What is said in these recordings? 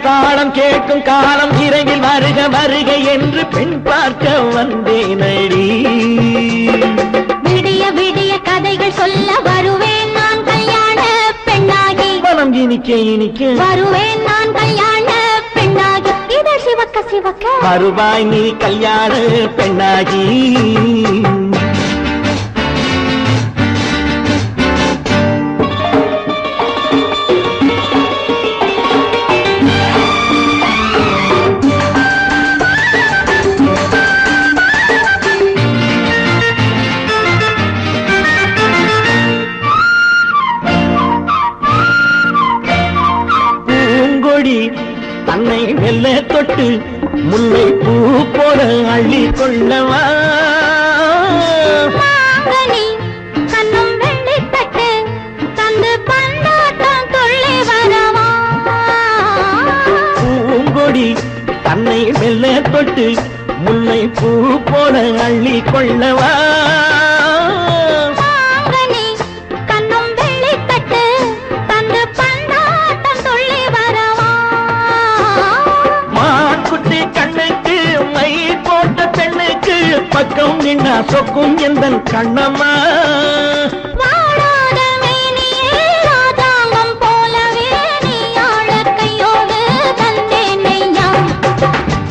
தாளம் கேட்கும் காலம் விரைவில் வருக வருக என்று பெண் பார்க்க வந்தேனடி. விடிய விடிய கதைகள் சொல்ல வருவேன் நான் கல்யாண பெண்ணாகி. மனம் இனிக்க இனிக்க வருவேன் நான் கல்யாண பெண்ணாகி. இதை சிவக்க சிவக்க வருவாய் நீ கல்யாண பெண்ணாகி. தன்னை மெல்ல தொட்டு முல்லை பூ போல அள்ளி கொள்ளவா. கண்ணும் வெள்ளி தட்டு தந்து பந்தாட்டம் தொள்ளி வரவா. பூங்கொடி தன்னை மெல்ல தொட்டு முல்லை பூ போல அள்ளி கொள்ளவா. பக்கம் நின்னா சொக்கும் எந்தன் கண்ணம்மா. வாழாத மேனியே ராதாங்கம் போலவே நீ ஆள கையோடு தந்தேன் நெய்யா.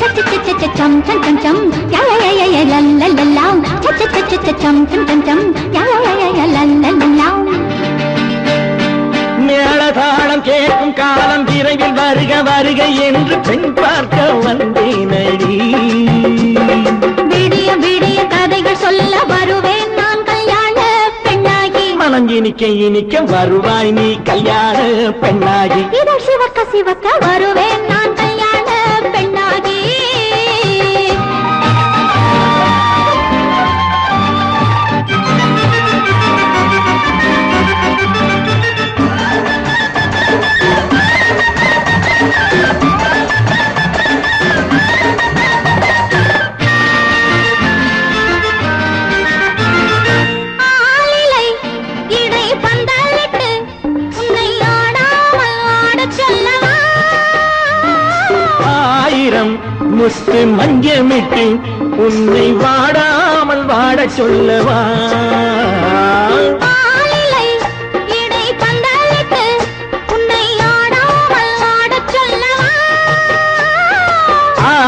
சச்ச சச்ச சச்சம் சம் சம் சம் யய லல்லல்லாம். சச்ச சச்ச சச்சம் சம் சம் சம் யய லல்லல்லாம். மேளதாளம் கேட்கும் காலம் விரைவில் வருக வருக என்று பெண் பார்க்க வந்தேனடி. விடிய விடிய கதைகள் சொல்ல வருவேன் நான் கல்யாண பெண்ணாகி. மனம் இனிக்க இனிக்க வருவாய் நீ கல்யாண பெண்ணாகி. இதை சிவக்க சிவக்க வருவேன் நான் கல்யாண பெண்ணாகி. முத்து மஞ்சமிட்டு உன்னை வாடாமல் வாட சொல்லவா.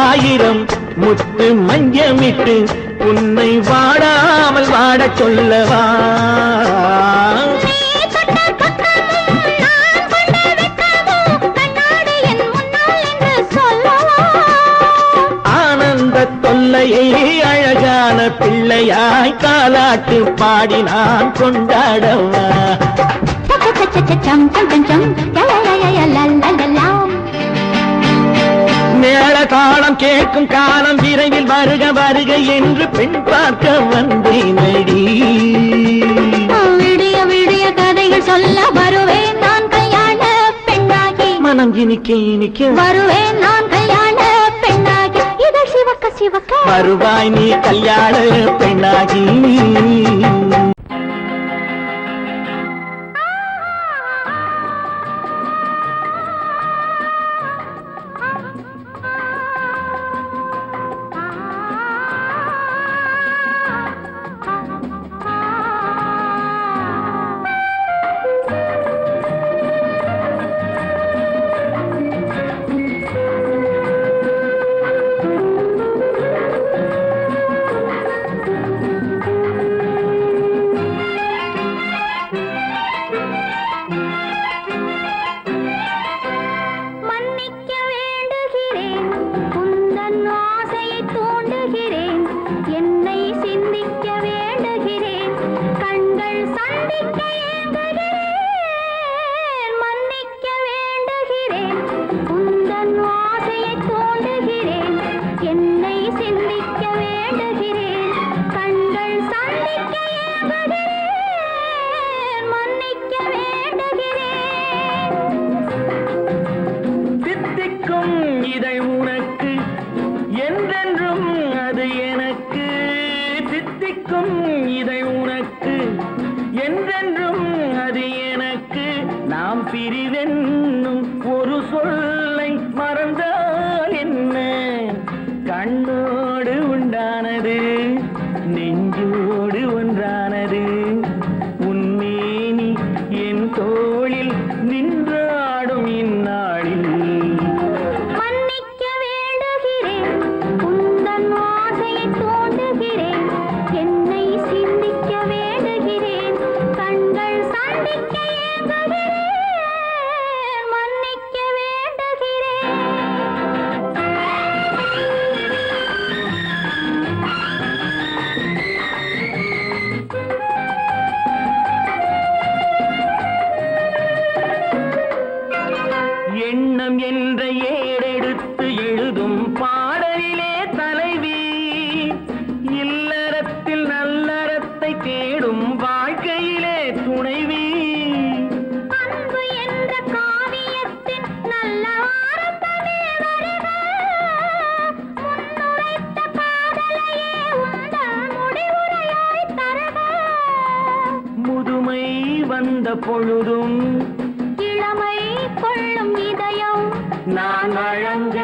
ஆயிரம் முத்து மஞ்சமிட்டு உன்னை வாடாமல் வாட சொல்லவா. தொல்லையை அழகான பிள்ளையாய் காலாட்டு பாடி நான் கொண்டாடவா. மேள தாளம் கேட்கும் காலம் விரைவில் வருக வருக என்று பெண் பார்க்க வந்தேனடி. விடிய விடிய கதைகள் சொல்ல வருவேன் நான் கல்யாண பெண்ணாகி. மனம் இனிக்க இனிக்க வருவேன் நான் கல்யாண பெண்ணாகி. இதை சிவக்க சிவக்க வருவாய் நீ கல்யாண பெண்ணாகி. என்ற ஏடெடுத்து எழுதும் பாடலிலே தலைவி, இல்லறத்தில் நல்லறத்தை தேடும் வாழ்க்கையிலே துணைவி. அன்பு என்ற காவியத்தின் நல்ல வார்த்தையே வருக, முன்னுரைத்த காதலையே உந்தன் முடிவுரையாய் தருக. முதுமை வந்த பொழுதும் இளமை கொள்ளும் இதயம் நான் வழங்க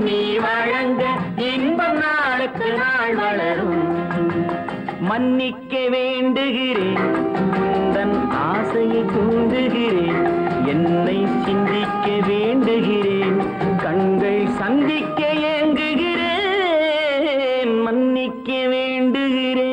நீ வழங்க இன்பம் நாளுக்கு நாள் வளரும். மன்னிக்க வேண்டுகிறேன், உந்தன் ஆசையை தூண்டுகிறேன், என்னை சிந்திக்க வேண்டுகிறேன், கண்கள் சந்திக்க ஏங்குகிறேன், மன்னிக்க வேண்டுகிறேன்.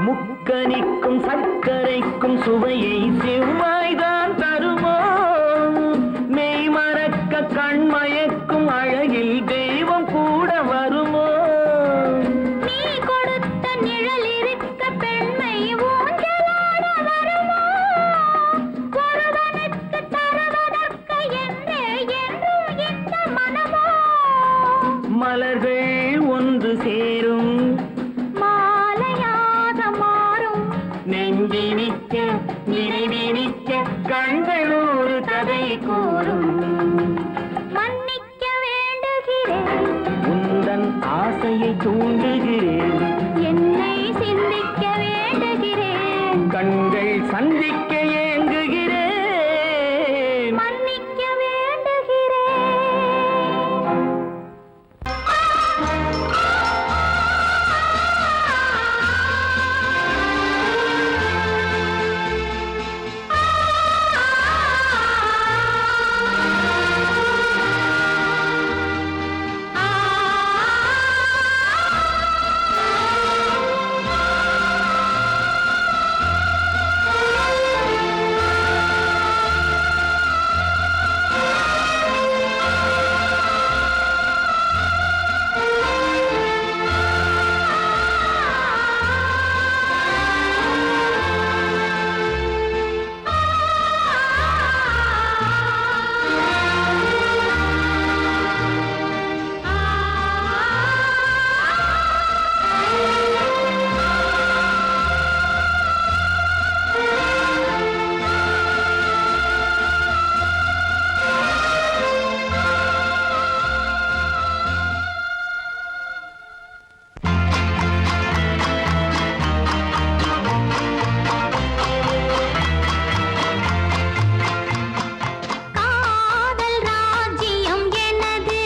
முக்கனிக்கும் சர்க்கரைக்கும் சுவையை செவ்வாய்தான் தருமோ, மெய் மறக்க கண்மயக்கும் அழகில் தெய்வம் கூட வருமோ. நீ கொடுத்த நிழல் இருக்க பெண்மை ஊஞ்சலாட வருமோ, ஒருவனுக்கு தருவதற்கு என்றே என்றும் இந்த மனமோ. மலர்கள் ஒன்று சேரும் மாலையாக மாறும், நெஞ்சினிக்க நினைவினிக்க கண்கள் ஒரு கதை கூறும். மன்னிக்க வேண்டுகிறேன், உந்தன் ஆசையை தூண்டுகிறேன், என்னை சிந்திக்க வேண்டுகிறேன், கண்கள் சந்திக்க ஏங்குகிறேன், மன்னிக்க வேண்டுகிறேன். காதல் ராஜ்யம் எனது,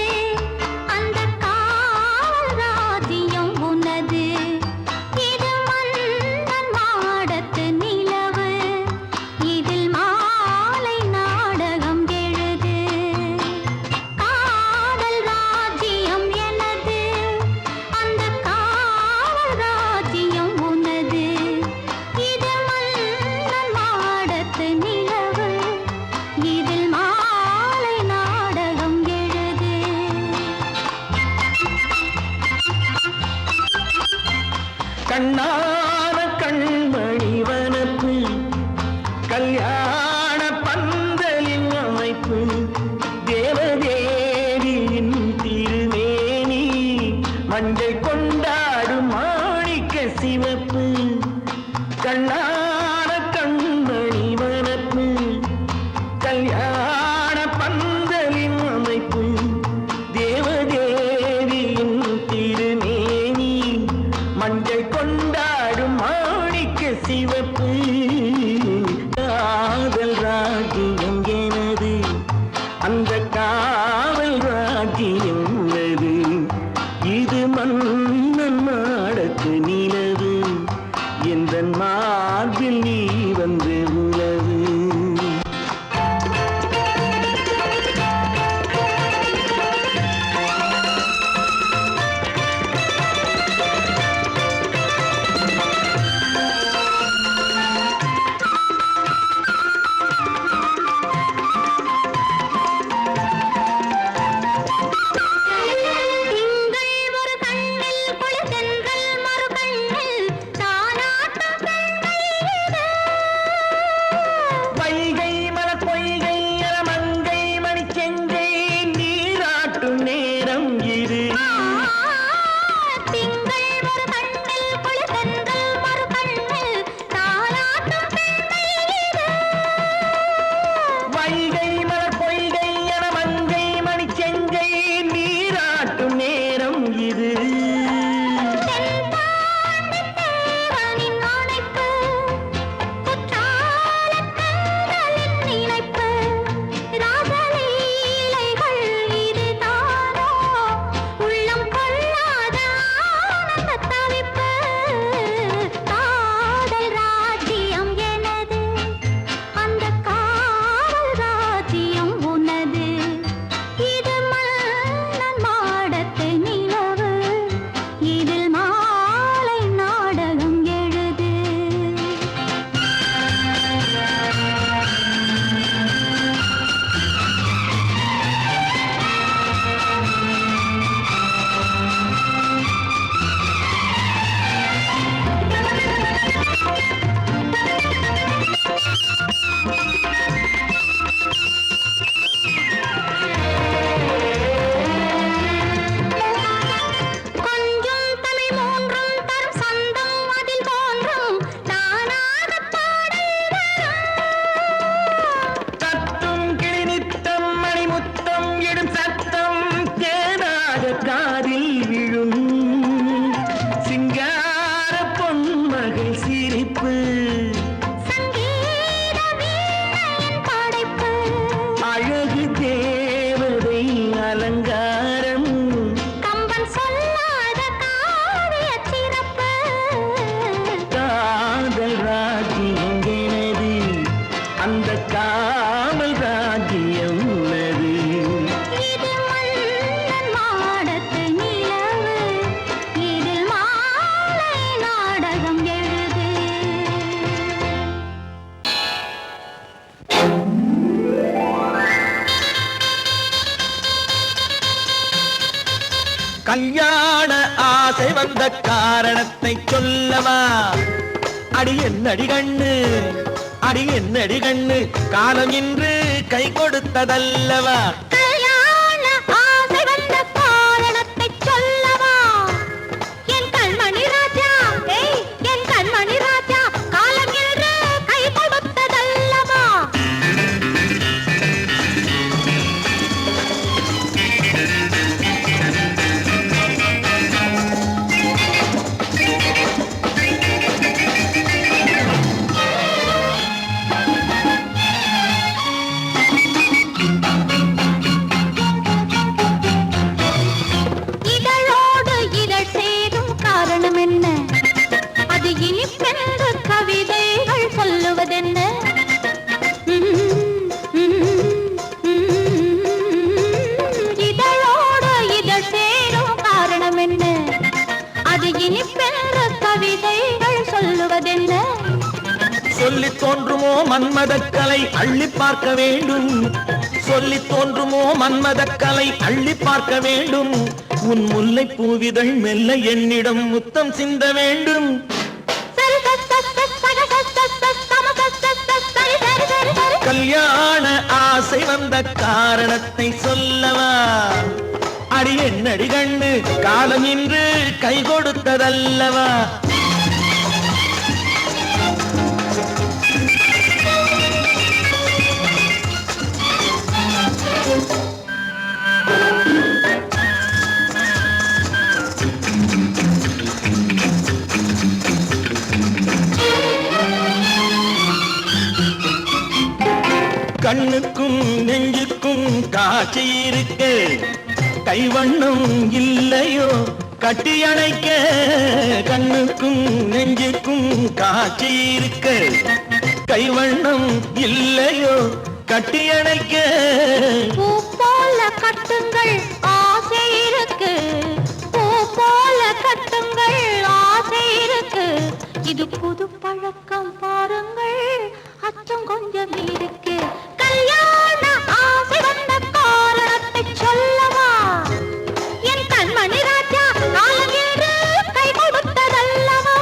அந்த காதல் ராஜ்யம் உனது. இது மன்னன் மாடத்து நிலவு, இதில் மாலை நாடகம் எழுது. காதல் ராஜ்யம் எனது, அந்த காதல் ராஜ்யம் உனது. இது மன்னன் மாடத்து நிலவு, இதில் மாலை நாடகம் எழுது. கண்ணான கண்மணி வனப்பு, கல்யாண பந்தலின் அமைப்பு, தேவதேவியின் திருமேனி, மஞ்சள் கொண்டாடும் மாணிக்க சிவப்பு. கண்ணான கண்மணி வனப்பு, கல்யாண பந்தலின் அமைப்பு, தேவதேவியின் திருமேனி, மஞ்சள் கொண்டாடும் மாணிக்க சிவப்பு. காதல் ராஜ்யம் எனது, அந்த காவல் ராஜ்யம் உள்ளது. இது மன்ன இது காதில் விழும் சிங்கார பொன்மகள் சிரிப்பு அழகு தேவதை அலங்காரம் கம்பன் சொல்லாத காவிய சிறப்பு காதல் ராஜ்யம் எனது அந்த காவல் ராஜ்யம் உள்ளது கல்யாண ஆசை வந்த காரணத்தை சொல்லவா அடி என்னடி கண்ணு அடி என்னடி கண்ணு காலம் இன்று கை கொடுத்ததல்லவா கல்யாண ஆசை வந்த காரணத்தை சொல்லவா என் கண்மணி ராஜா என் கண்மணி ராஜா காலம் இன்று கை கொடுத்ததல்லவா சொல்லி தோன்றுமோ மன்மதக்கலை அள்ளி பார்க்க வேண்டும் சொல்லி தோன்றுமோ மன்மதக்கலை அள்ளி பார்க்க வேண்டும் உன் முல்லை பூவிதழ் மெல்ல என்னிடம் முத்தம் சிந்த வேண்டும் கல்யாண ஆசை வந்த காரணத்தை சொல்லவா அடி என்னடி கண்ணு காலம் இன்று கை கொடுத்ததல்லவா கண்ணுக்கும் நெஞ்சுக்கும் காட்சி இருக்க கைவண்ணம் இல்லையோ கட்டி அணைக்க கண்ணுக்கும் நெஞ்சுக்கும் காட்சி இருக்க கைவண்ணம் இல்லையோ கட்டி அணைக்க பூ போல கட்டுங்கள் ஆசை இருக்கு பூ போல கட்டுங்கள் ஆசை இருக்கு இது புது பழக்கம் பாருங்கள் அச்சம் கொஞ்சம் இருக்கு கல்யாண ஆசை வந்த காரணத்தை சொல்லவா என் கண்மணி ராஜா காலம் என்று கை கொடுத்ததல்லவா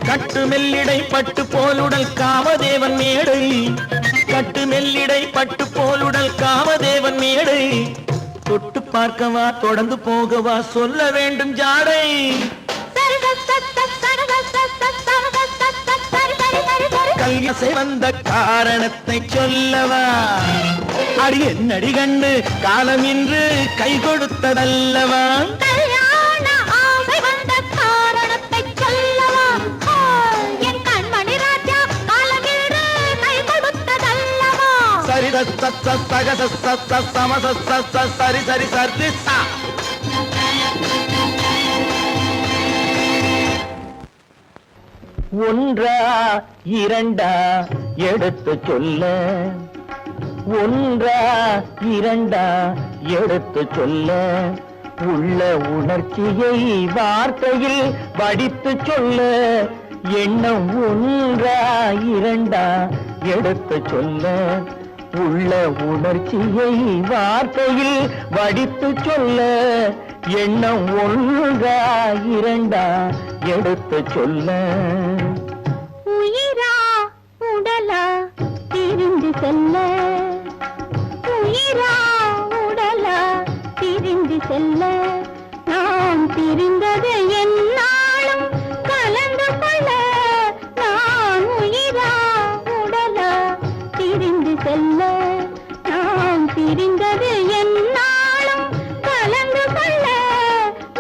கட்டு மெல்லிடை பட்டு போலுடல் காமதேவன் மேடை கட்டு மெல்லிடை பட்டு போலுடல் காமதேவன் மேடை தொட்டு பார்க்கவா தொடர்ந்து போகவா சொல்ல வேண்டும் ஜாடை கல்யாசை வந்த காரணத்தை சொல்லவா அடி என்னடி கண்டு காலம் இன்று கை கொடுத்ததல்லவா சரி சரி சரி ஒன்றா இரண்டா எடுத்து சொல்ல ஒன்றா இரண்டா எடுத்து சொல்ல உள்ள உணர்ச்சியை வார்த்தையில் வடித்து சொல்ல எண்ணம் ஒன்றா இரண்டா எடுத்து சொல்ல உள்ள உணர்ச்சியை வார்த்தையில் வடித்து சொல்ல எண்ணம் ஒன்றா இரண்டா எடுத்து சொல்ல உயிரா உடலா பிரிந்து செல்ல உயிரா உடலா பிரிந்து செல்ல நாம் பிரிந்தது என்னாலும் கலந்து கொள்ள நான் உயிரா உடலா பிரிந்து செல்ல நாம் பிரிந்தது என்னாலும் கலந்து கொள்ள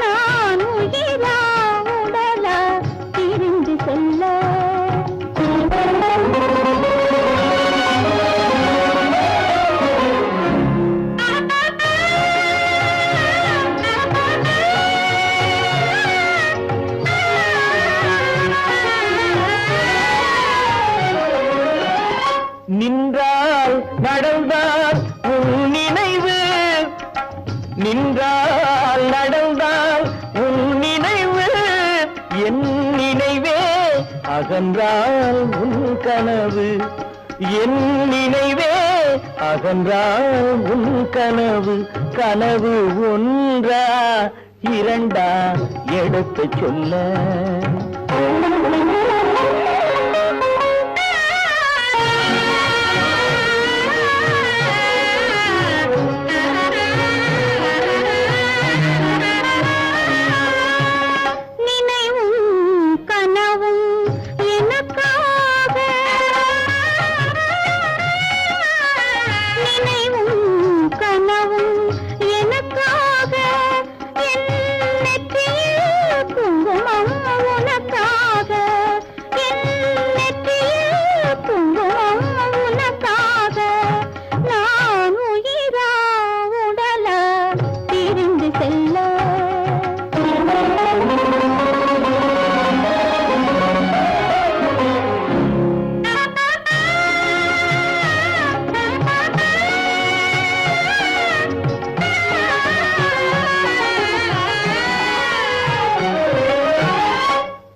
நான் உயிரா உடலா பிரிந்து செல்ல நின்றால் நடந்தால் உன் நினைவு நின்றால் நடந்தால் உன் நினைவு என் நினைவே அகன்றால் உன் கனவு என் நினைவே அகன்றால் உன் கனவு கனவு ஒன்றா இரண்டா எடுத்து சொல்ல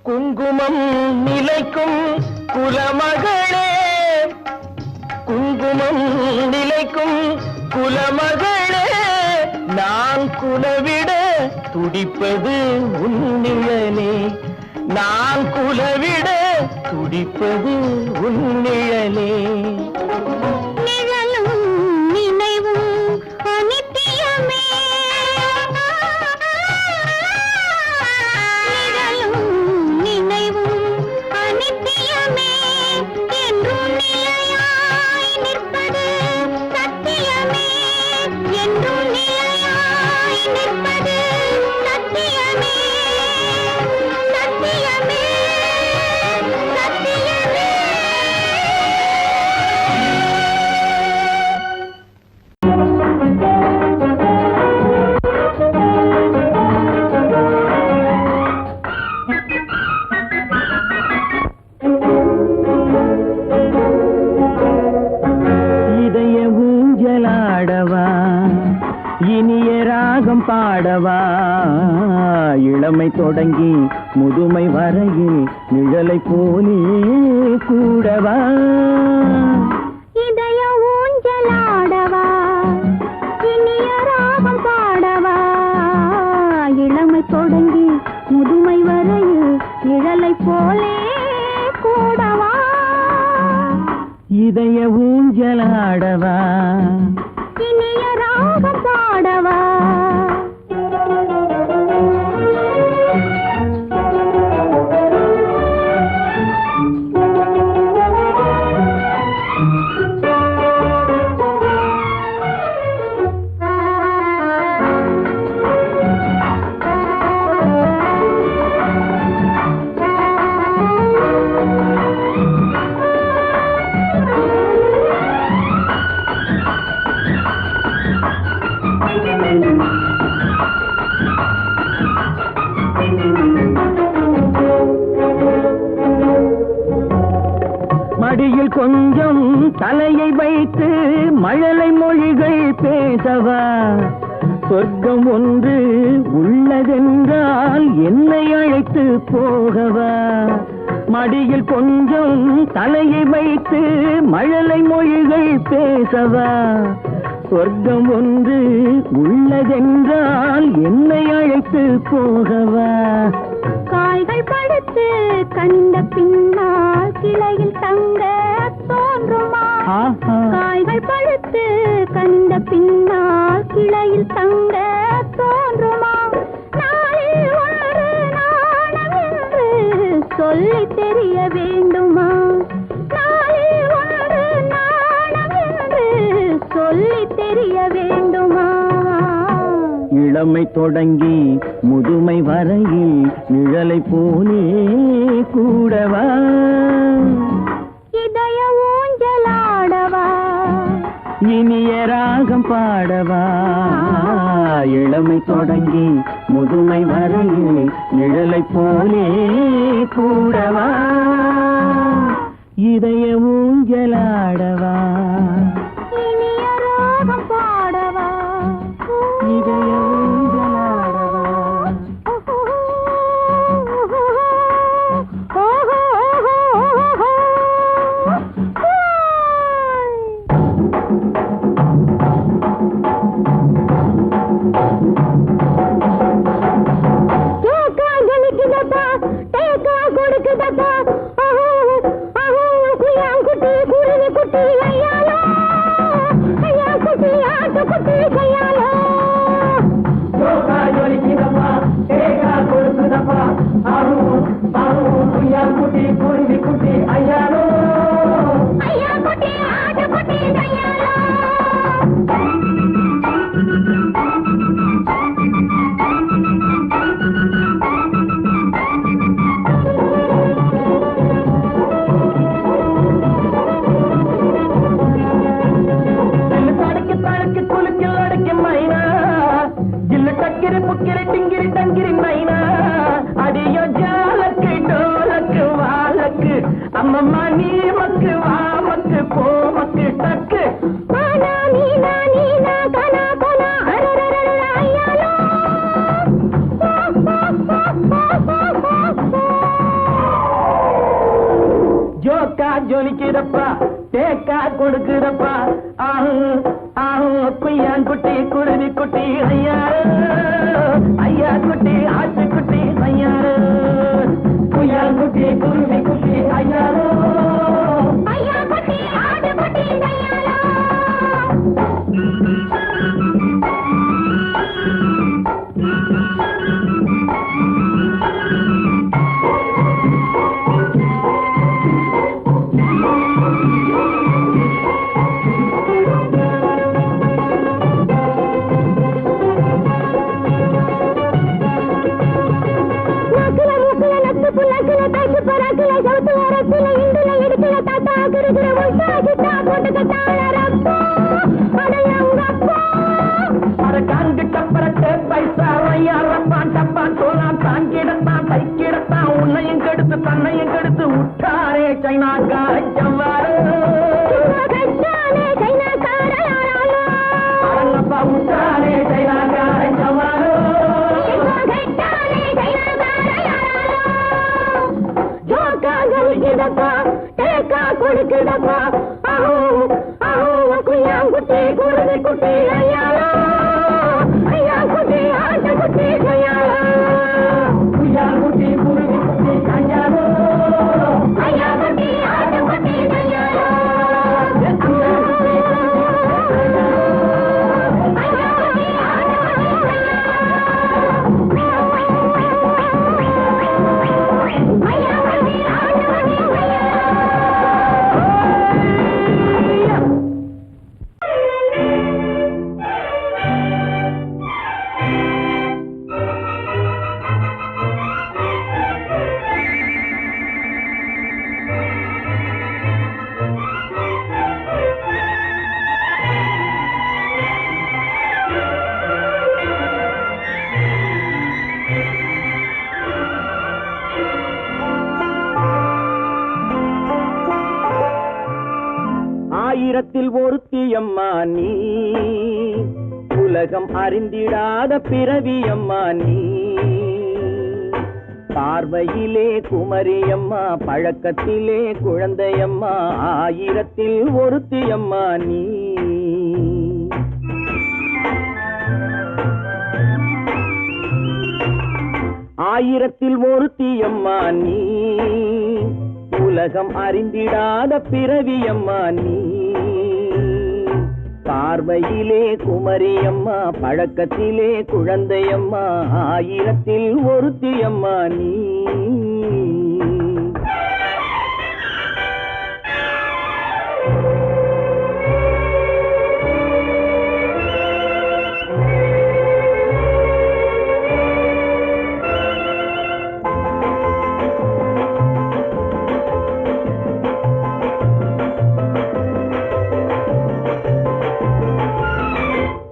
குங்குமம் நிலைக்கும் குலமகளே குங்குமம் நிலைக்கும் குலமகளே நான் குலவிட துடிப்பது உன் நிழலே நான் குலவிட துடிப்பது உன் நிழலே நிழலும் நினைவும் அனித்தியமே நிழலும் நினைவும் அனித்தியமே என்றும் நிலையாய் நிற்பது சத்தியமே என்றும் நிலையாய் நிற்பது சத்தியமே சத்தியமே சத்தியமே இதய ஊஞ்சலாடவா இனிய ராகம் பாடவா இளமை தொடங்கி முதுமை வரையில் நிழலை போலே கூடவா இதய ஊஞ்சலாடவா இனிய ராகம் பாடவா இளமை தொடங்கி முதுமை வரையில் நிழலை மழலை போலே கூடவா இதய ஊஞ்சலாடவா இனிய ராகம் பாடவா மடியில் கொஞ்சம் தலையை வைத்து மழலை மொழிகள் பேசவா சொர்க்கம் ஒன்று உள்ளதென்றால் என்னை அழைத்து போகவா மடியில் கொஞ்சம் தலையை வைத்து மழலை மொழிகள் பேசவா சொர்க்கம் ஒன்று உள்ளதென்றால் என்னை அழைத்து போகவா காய்கள் படுத்து கண்ட பின்னால் கிளையில் தங்க தோன்றுமா காய்கள் படுத்து கண்ட பின்னால் கிளையில் தங்க தோன்றுமா நாளில் ஒரு நாணம் என்று சொல்லி தெரிய வேண்டுமா நாளில் ஒரு நாணம் என்று சொல்லி தெரிய வேண்டுமா இளமை தொடங்கி முதுமை வரையில் நிழலை போலே கூடவா இதய ஊஞ்சலாடவா இனிய ராகம் பாடவா இளமை தொடங்கி முதுமை வரையில் நிழலை போலே கூடவா இதய ஊஞ்சலாடவா இனிய ராகம் பாடவா இதய அம்மம்மா நீ மக்கு வா மக்கு போ மக்கு டக்கு ஜோக்கா ஜொலிக்குதப்பா தேக்கா கொடுக்குதப்பா ஆஹு ஆஹு குய்யான் குட்டி குருவி குட்டி ஐயாரு ஐயா குட்டி ஆட்டு குட்டி ஐயாரு குய்யான் குட்டி குருவி குட்டி ஐயாரு ஐயா குட்டி ஆடு குட்டி கையாலோ உன்னையும் கெடுத்து தன்னையும் கெடுத்து விட்டாரே சைனாக்கார ஜவ்வாறு அரங்கப்பா விட்டாரே சைனாக்கார ஜவ்வாறு கொடுக்குதப்பா குட்டி குருவி குட்டி ஐயாரோ ஐயா குட்டி ஆட்ட குட்டி கையாளோ குட்டி குருவி குட்டி கையாளோ ஆயிரத்தில் ஒருத்தியம்மா நீ, உலகம் அறிந்திடாத பிறவியம்மா நீ. பார்வையிலே குமரியம்மா, பழக்கத்திலே குழந்தையம்மா, ஆயிரத்தில் ஒருத்தியம்மா நீ. ஆயிரத்தில் ஒருத்தியம்மா நீ, உலகம் அறிந்திடாத பிறவியம்மா நீ. பார்வையிலே குமரியம்மா, பழக்கத்திலே குழந்தையம்மா, ஆயிரத்தில் ஒருத்தியம்மா நீ.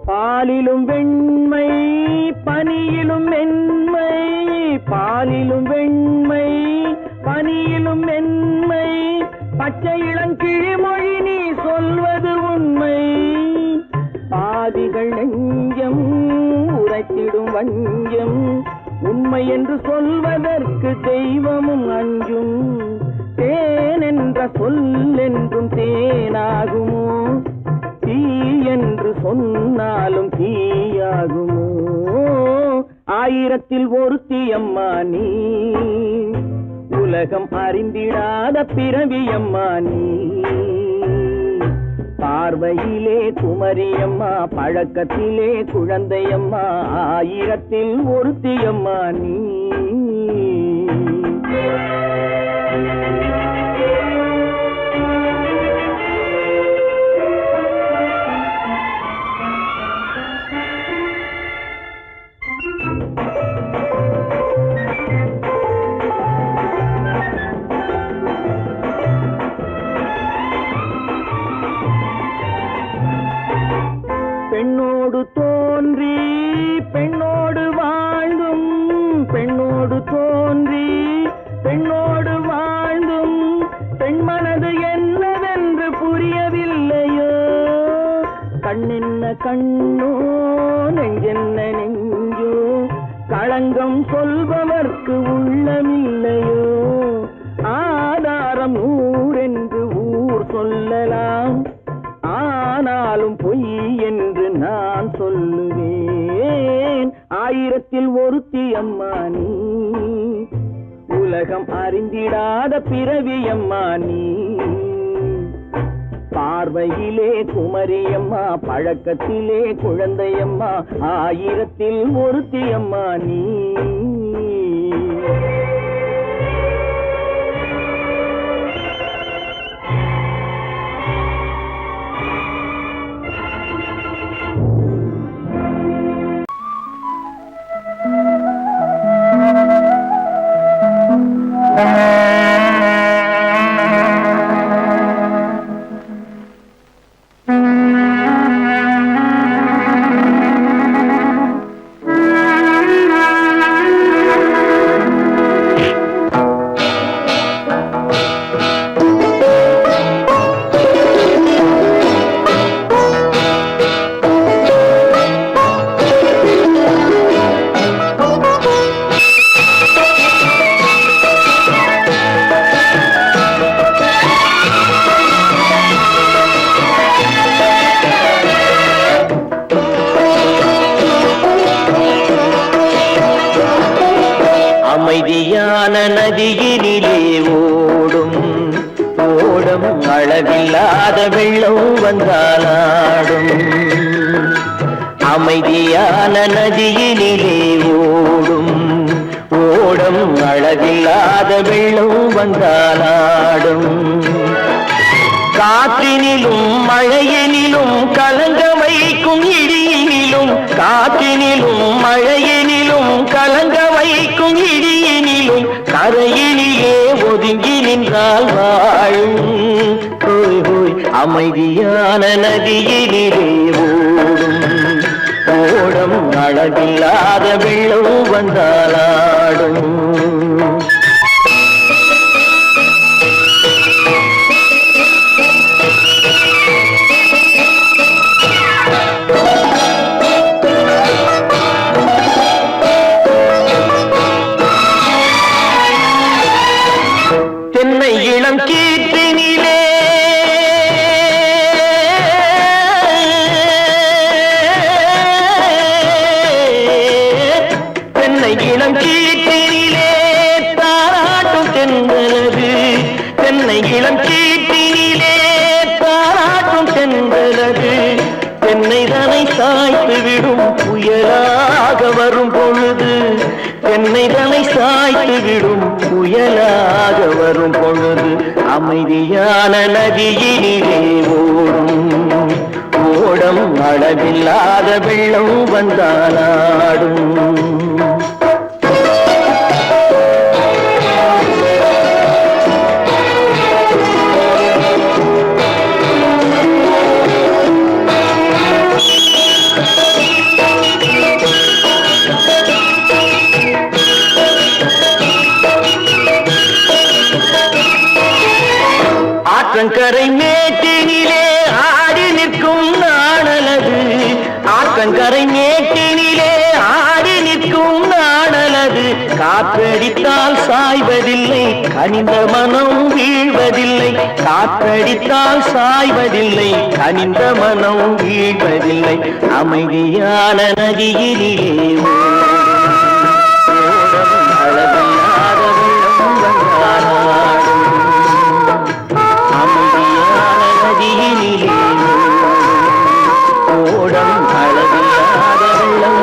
பாலிலும் வெண்மை பனியிலும் மென்மை, பாலிலும் வெண்மை பனியிலும் மென்மை, பச்சை இளங்கிழிமொழி நீ சொல்வது உண்மை. பாதிகள் நெஞ்சம் உரைத்திடும் வஞ்சம், உண்மை என்று சொல்வதற்கு தெய்வமும் அஞ்சும். தேன் என்ற சொல் என்றும் தேனாகுமோ, தீ என்று சொன்னாலும் தீயாகுமோ. ஆயிரத்தில் ஒருத்தியம்மா நீ, உலகம் அறிந்திடாத பிறவியம்மா நீ. பார்வையிலே குமரியம்மா, பழக்கத்திலே குழந்தையம்மா, ஆயிரத்தில் ஒருத்தியம்மா நீ. பெண்ணோடு தோன்றி பெண்ணோடு வாழ்ந்தும், பெண்ணோடு தோன்றி பெண்ணோடு வாழ்ந்தும், பெண் மனது என்னவென்று புரியவில்லையோ. கண்ணென்ன கண்ணோ, நெஞ்சென்ன நெஞ்சோ, களங்கம் சொல்பவர்க்கு உள்ளமில்லையோ. ஆதாரம் ஊரென்று ஊர் சொல்லலாம், ஆனாலும் பொய் என்று நான் சொல்லுவேன். ஆயிரத்தில் ஒருத்தியம்மா நீ, உலகம் அறிந்திடாத பிறவியம்மா நீ. பார்வையிலே குமரியம்மா, பழக்கத்திலே குழந்தையம்மா, ஆயிரத்தில் ஒருத்தியம்மா நீ. அமைதியான நதியினிலே ஓடும் ஓடும், அளவில்லாத வெள்ளம் வந்தாலாடும். அமைதியான நதியினிலே ஓடும் ஓடும், அளவில்லாத வெள்ளம் வந்தாலாடும். காற்றினிலும் மழையினிலும் கலங்க வைக்கும் இடியினிலும், காற்றினிலும் மழையினிலும் கலங்க வைக்கும் இடியினிலும், கரையினிலே ஒதுங்கி நின்றால் வாழும். ஹோய் ஹோய் அமைதியான நதியினிலே ஓடும் ஓடும், அளவில்லாத வெள்ளம் வந்தாலாடும். தென்னை இளம் கீற்றினிலே தென்னை இளம் கீற்றினிலே தாராட்டும் தென்றலது தென்னை இளம் கீற்றினிலே தாராட்டும் தென்றலது தென்னை தனை சாய்த்து விடும் புயலாக வரும் பொழுது தென்னை தனை சாய்த்து விடும் புயலாக வரும் பொழுது அமைதியான நதியினிலே ஓடம் அளவில்லாத வெள்ளம் வந்தாலாடும் ஆற்றங்கரை மேட்டினிலே ஆடி நிற்கும் நாணலது ஆற்றங்கரை மேட்டினிலே ஆடி நிற்கும் நாணலது காற்றடித்தால் சாய்வதில்லை கனிந்த மனம் வீழ்வதில்லை காற்றடித்தால் சாய்வதில்லை கனிந்த மனம் வீழ்வதில்லை அமைதியான நதியிலே அளவில்லாத வெள்ளம் வந்தாலாடும் ஓடம் அளவில்லாத வெள்ளம்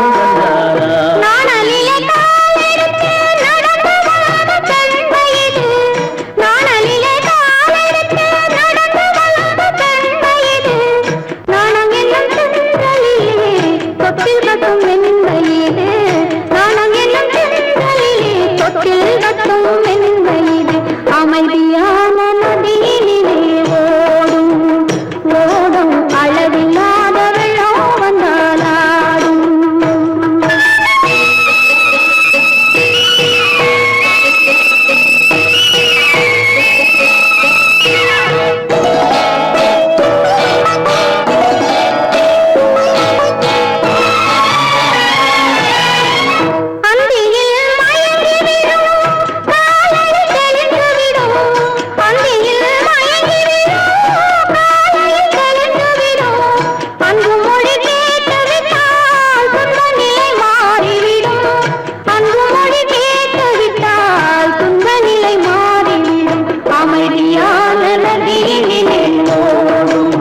அமைதியான நதியினிலே ஓடும்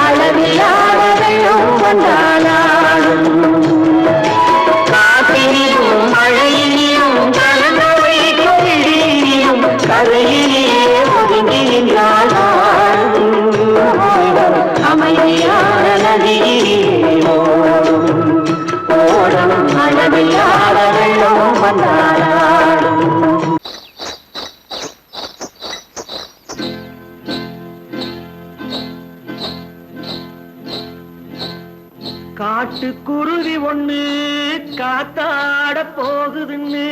அளவில்லாத வெள்ளம் வந்தாலாடும் அமைதியான நதியிலே ஓடும் அளவில்லாத வெள்ளம் வந்தாலாடும் காட்டுக்குருவி ஒண்ணு காத்தாட போகுதுன்னு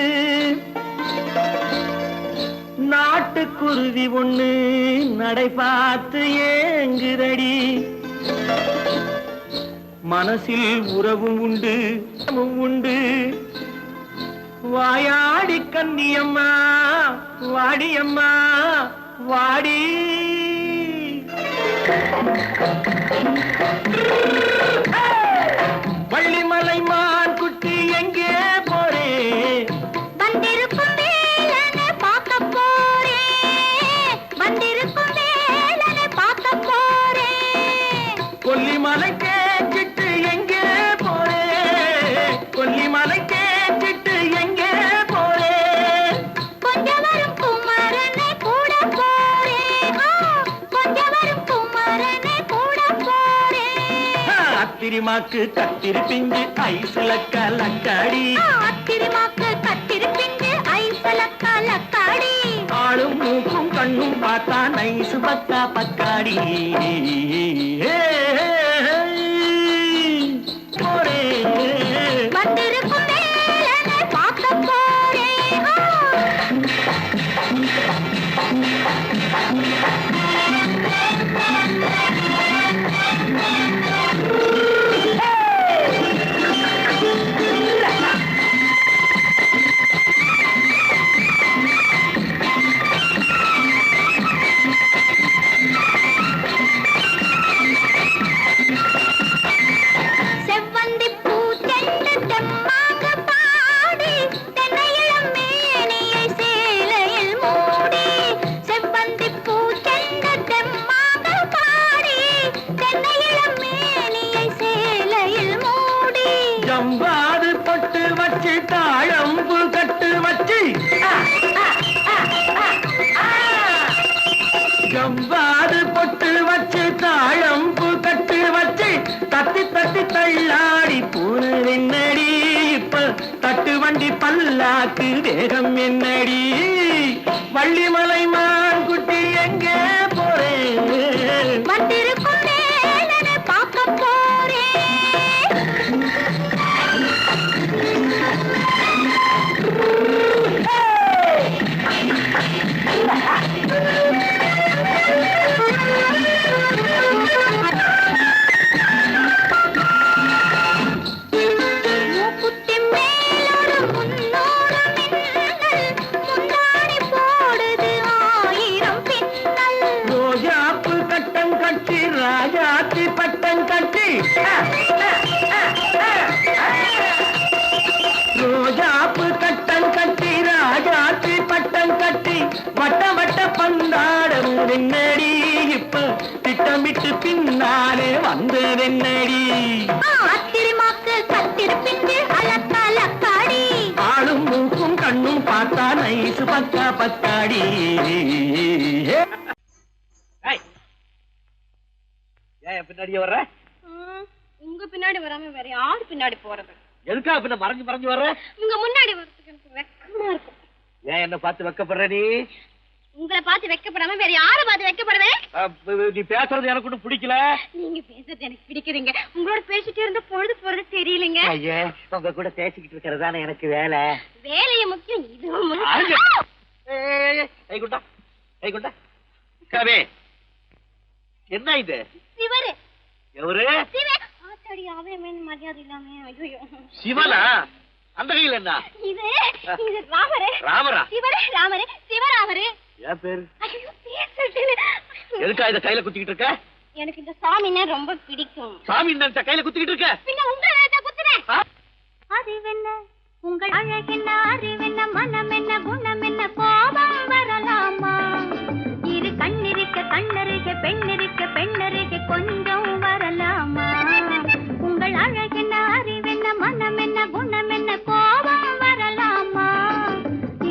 நாட்டுக்குருவி ஒண்ணு நடை பார்த்து ஏங்குதடி மனசில் உறவும் உண்டு உண்டு வாயாடி கன்னியம்மா வாடியம்மா வாடி வள்ளிமலை மான் குட்டி எங்கே போறே வந்திருக்கும் வேலனை பார்க்க போறேன் வந்திருக்கும் வேலனை பார்க்க போறேன் கொல்லிமலை கேட்டுட்டு எங்கே போறே கொல்லிமலை கேட்டுட்டு எங்கே போறே கொஞ்சம் வரும் குமரனை கூட போறேன் கொஞ்சம் வரும் குமரனை கூட போறேன் அத்திரிமாக்கு கத்திரி பிஞ்சு ஐசுல கலக்காடி அத்திரிமாக்கு கத்திரி பிஞ்சு ஐசுல கலக்காடி ஆளும் மூக்கும் கண்ணும் பார்த்தா நைசு பக்கா பக்காடி போறே வந்திருக்கும் வேலனை பார்க்க போறேன் பல்லாக்கு வேகம் என்னடி வள்ளிமலை மான் குட்டி எங்கே போறேன் வந்திருக்கும் வேலனை பார்க்க போறேன் ராஜாத்தி பட்டம் கட்டி ரோஜாப்பு கட்டம் கட்டி ராஜாத்தி பட்டம் கட்டி வட்ட வட்ட பந்தாடம் என்னடி இப்ப திட்டமிட்டு பின்னாலே வந்ததென்னடி ஆத்திரமாக்கு கத்திருப்பிட்டு அலக்காடி ஆளும் மூக்கும் கண்ணும் பார்த்தா நைசு பக்கா பத்தாடி பின்னாடியே வர்ற உங்க பின்னாடி வராம வேற யாரு பின்னாடி போறது எதுக்கா பின்ன மறைஞ்சு மறைஞ்சு வர்ற உங்க முன்னாடி வரதுக்கு எனக்கு வெக்கமா இருக்கும் ஏன் என்ன பார்த்து வெக்கப்படுற நீ உங்களை பார்த்து வெக்கப்படாம வேற யாரை பார்த்து வெக்கப்படுவேன் நீ பேசுறது எனக்கு ஒன்றும் பிடிக்கல நீங்க பேசுறது எனக்கு பிடிக்குதுங்க உங்களோட பேசிட்டே இருந்த பொழுது போறது தெரியலங்க ஐயா உங்க கூட பேசிக்கிட்டு இருக்கிறதானே எனக்கு வேலை வேலைய முக்கியம் இதுவும் கவே என்ன இது சிவரு எவரு ஆத்தாடி அவன் மரியாதை இல்லாம ஐயோ சிவனா அந்த கையில் என்ன இது இது ராமரே ராமரா சிவரே ராமரே சிவராமரே ஏன் பேரு ஐயோ பேர் சொல்லிட்டேனே எதுக்கா இத கையில குத்திக்கிட்டு இருக்க எனக்கு இந்த சாமின்னா ரொம்ப பிடிக்கும் சாமி இந்த கையில குத்திக்கிட்டு இருக்க பின்ன உங்களை நான் குத்துறேன் அறிவென்ன உங்கள் அழகென்ன அறிவென்ன மனம் என்ன குணம் என்ன கோபம் வரலாமா இரு கண்ணிருக்க கண்ணருக பெண்ணிருக்க பெண்ணருக கொஞ்சம் வரலாமா உங்கள் அழகென்ன அறிவென்ன மனம் என்ன குணம் என்ன கோபம் வரலாமா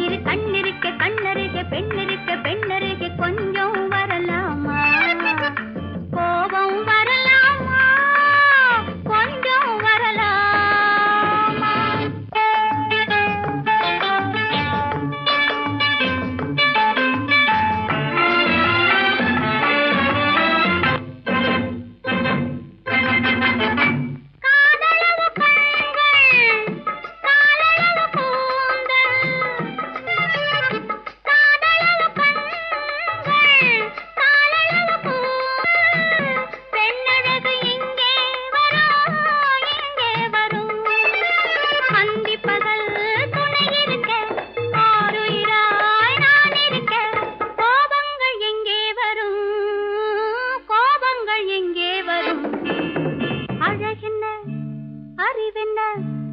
இரு கண்ணிருக்க கண்ணருக பெண்ணிருக்க பெண்ணருக கொஞ்சம் வரலாமா கோபம் வரலாமா கொஞ்சம் வரலாமா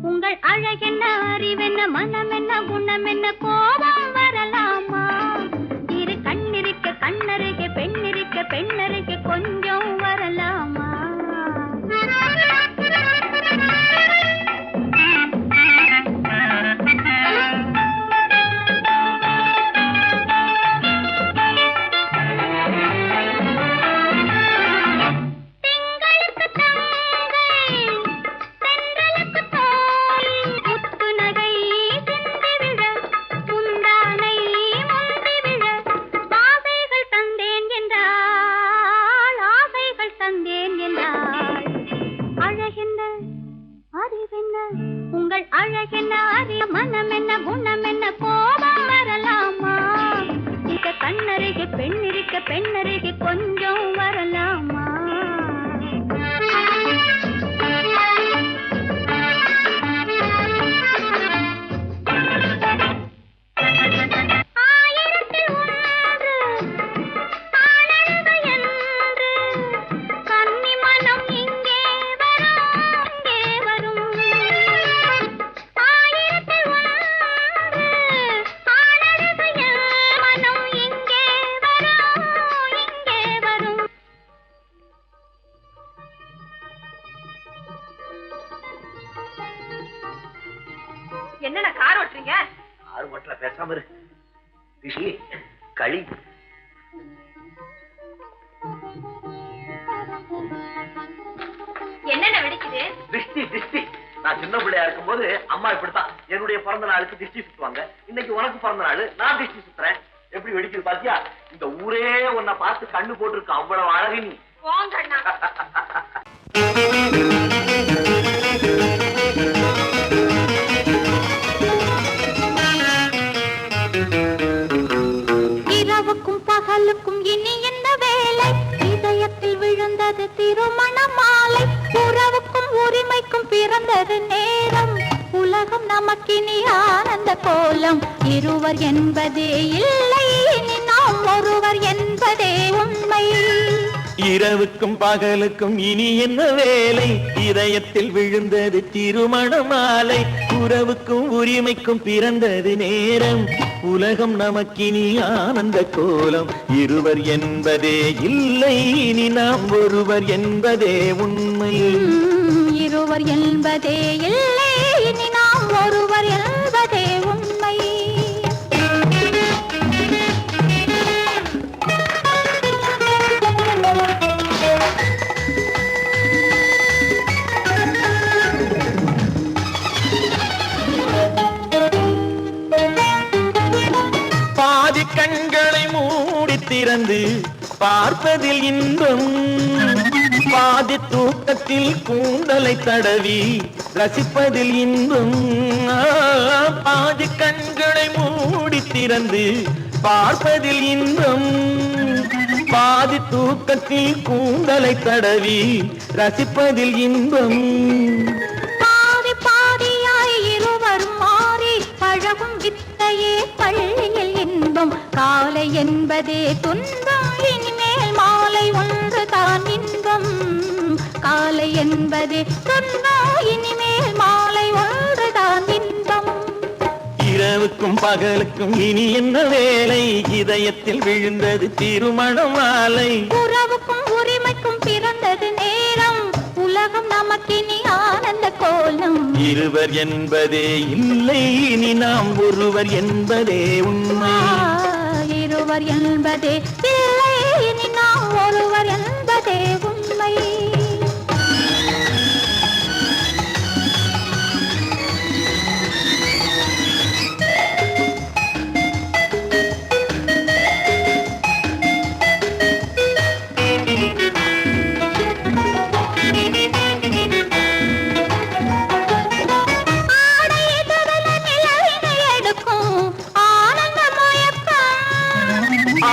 உங்கள் அழகென்ன அறிவென்ன மனம் என்ன குணம் என்ன கோபம் வரலாமா இரு கண்ணிருக்க கண்ணருக பெண்ணிருக்க பெண்ணருக கொஞ்சம் வரலாமா உங்கள் அழகென்ன அறிய மனம் என்ன குணம் என்ன கோபம் வரலாமா இந்த கண்ணருகே பெண்ணிருக்க பெண்ணருகே கொஞ்சம் வரலாமா என்னடா கார் ஓட்டுறீங்க கார் ஓட்டல பேசாம இரு ரிஷி களி என்னென்ன வெடிக்குது திருஷ்டி நான் சின்ன பிள்ளையா இருக்கும்போது அம்மா இப்படித்தான் என்னுடைய பிறந்த நாளுக்கு திருஷ்டி சுத்துவாங்க. இன்னைக்கு உனக்கு பிறந்த நாள், நான் திருஷ்டி சுத்துறேன். எப்படி வெடிக்குது பாத்தியா? இந்த ஊரே உன்னை பார்த்து கண்ணு போட்டிருக்கு, அவ்வளவு அழகு நீ. இரவுக்கும் பகலுக்கும் இனி என்ன வேலை? இதயத்தில் விழுந்தது திருமண மாலை. உறவுக்கும் உரிமைக்கும் பிறந்தது நேரம். உலகம் நமக்கினி ஆனந்த கோலம். இருவர் என்பதே இல்லை, இனி நாம் ஒருவர் என்பதே உண்மை. இரவுக்கும் பகலுக்கும் இனி என்ன வேலை? இதயத்தில் விழுந்தது திருமண மாலை. உறவுக்கும் உரிமைக்கும் பிறந்தது நேரம். உலகம் நமக்கினி ஆனந்த கோலம். இருவர் என்பதே இல்லை, இனி நாம் ஒருவர் என்பதே உண்மை. இருவர் என்பதே இல்லை, இனி நாம் ஒருவர் என்பதே உண்மை. பாதி கண்களை மூடி திறந்து பார்ப்பதில் இன்பம். பாதி தூக்கத்தில் கூந்தலை தடவி ரசிப்பதில் இன்பம். பாதி கண்களை மூடி திறந்து பார்ப்பதில் இன்பம். பாதி தூக்கத்தில் கூந்தலை தடவி ரசிப்பதில் இன்பம். பாதி பாதியாய் இருவர் மாறி பழகும் வித்தையே பள்ளியில் இன்பம். காலை என்பதே துன்பம், இனிமேல் மாலை ஒன்று தான் இன்பம். காலை என்பதே துன்பம், இனிமேல் மாலை ஒன்று தான் இன்பம். இரவுக்கும் பகலுக்கும் இனி என்ன வேலை? இதயத்தில் விழுந்தது திருமண மாலை. உறவுக்கும் உரிமைக்கும் பிறந்தது நேரம். உலகம் நமக்கினி ஆனந்த கோலம். இருவர் என்பதே இல்லை, இனி நாம் ஒருவர் என்பதே உண்மை. இருவர் என்பதே இல்லை, இனி நாம் ஒருவர் என்பதே உண்மை.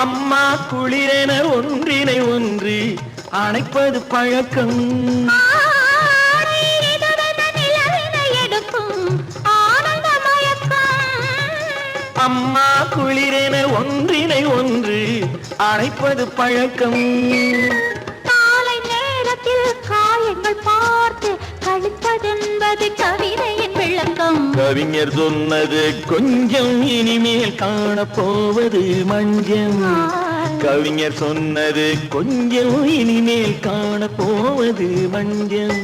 அம்மா குளிரென ஒன்றினை ஒன்று அணைப்பது பழக்கம். அம்மா குளிரென ஒன்றினை ஒன்று அணைப்பது பழக்கம். காலை நேரத்தில் காயங்கள் பார்த்து கழிப்பதென்பது கவிதையின் விளக்கம். கவிஞர் சொன்னது கொஞ்சம், இனிமேல் காணப்போவது மஞ்சம். கவிஞர் சொன்னது கொஞ்சம், இனிமேல் காணப்போவது மஞ்சம்.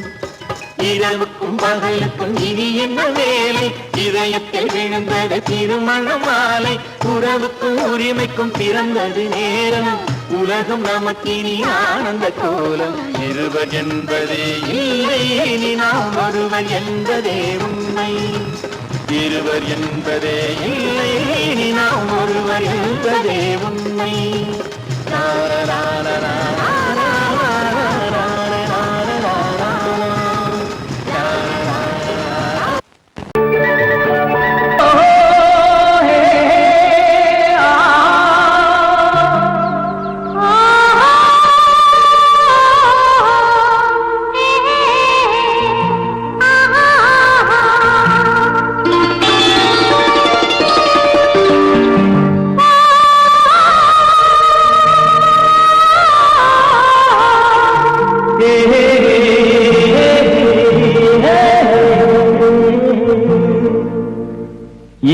இரவுக்கும் பகலுக்கும் இனி என்ன வேலை? இதயத்தில் விழுந்தது திருமண மாலை. உறவுக்கும் உரிமைக்கும் பிறந்தது நேரம். உலகம் நமக்கினி ஆனந்த கோலம். இருவர் என்பதே இல்லை, இனி நாம் ஒருவர் என்பதே உண்மை. இருவர் என்பதே இல்லை, இனி நாம் ஒருவர் என்பதே உண்மை.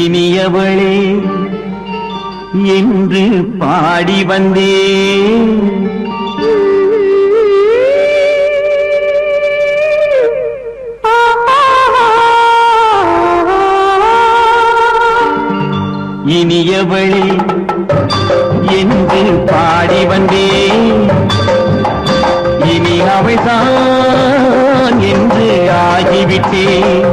இனியவளே என்று பாடி வந்தேன். இனியவளே என்று பாடி வந்தேன். இனி அவள்தான் என்று ஆகிவிட்டேன்.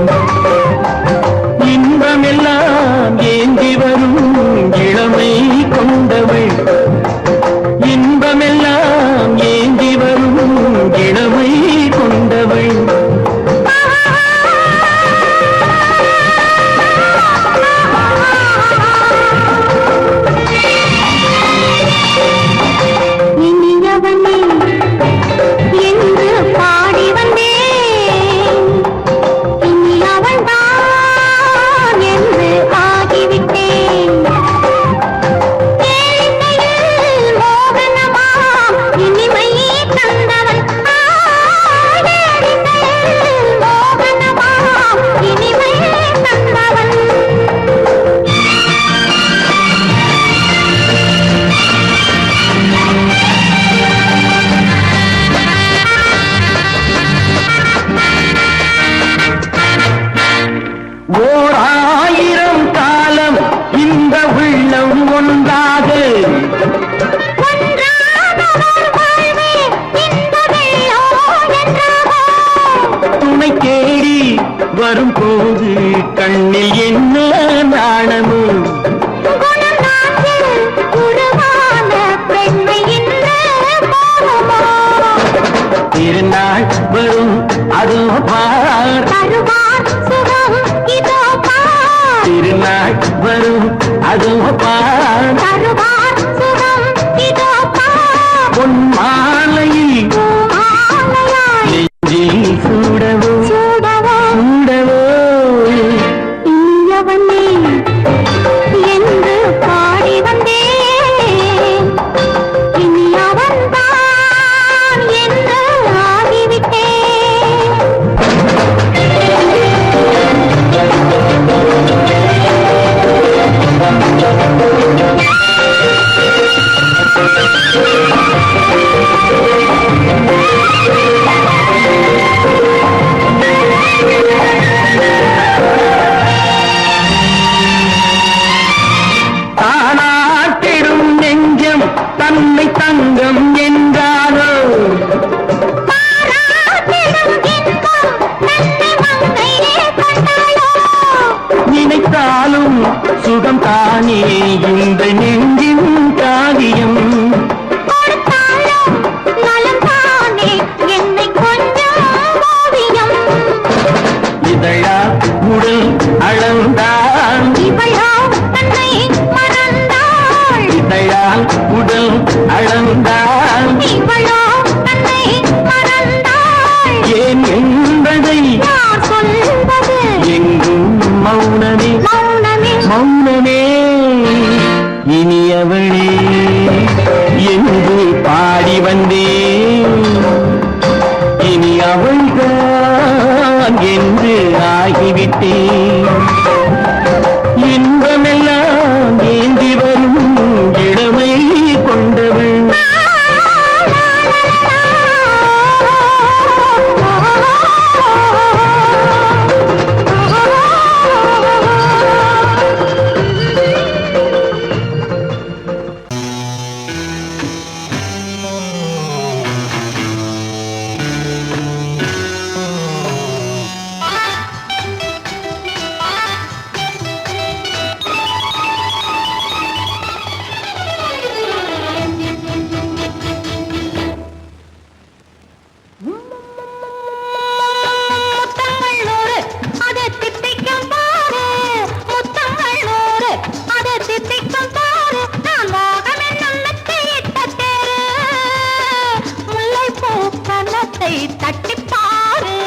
அதுவப்பா தருவார் சுகம் இதோப்பா பொன் மாலையில் மாலையாய் நெஞ்சில் சூடவோ சூடவோ சூடவோ இனியவனே என்று பாடி வந்தேன் இனி அவன்தான் என்று ஆகிவிட்டேன் தானாட்டிடும் நெஞ்சம் தன்னை தங்கம் என்றாரோ பாராட்டிடும் இன்பம் தன்னை மங்கையே கொண்டாளோ நினைத்தாலும் சுகம் தானே இந்த நெஞ்சின் காரியம் கொடுத்தாலும் நலம் தானே என்னை கொஞ்சம் ஓவியம் இதழா உடல் அளந்தான் இவளோ தன்னை மறந்தாள் இதழால் உடல் அளந்தான் இவளோ தன்னை மறந்தாள் ஏன் என்பதை யார் சொல்வது எங்கும் மௌனமே மௌனமே மௌனமே இனியவளே என்று பாடி வந்தேன் இனி அவள்தான் என்று ஆகிவிட்டேன் இன்பமெல்லாம் ஏந்தி வரும் இளமை கொண்டவள் முத்தங்கள் நூறு அதை தித்திக்கும் பாரு முத்தங்கள் நூறு அதை தித்திக்கும் பாரு நான் மோகம் என்னும் மெத்தையிட்ட தேரு முல்லை பூ கன்னத்தை தட்டி பாரு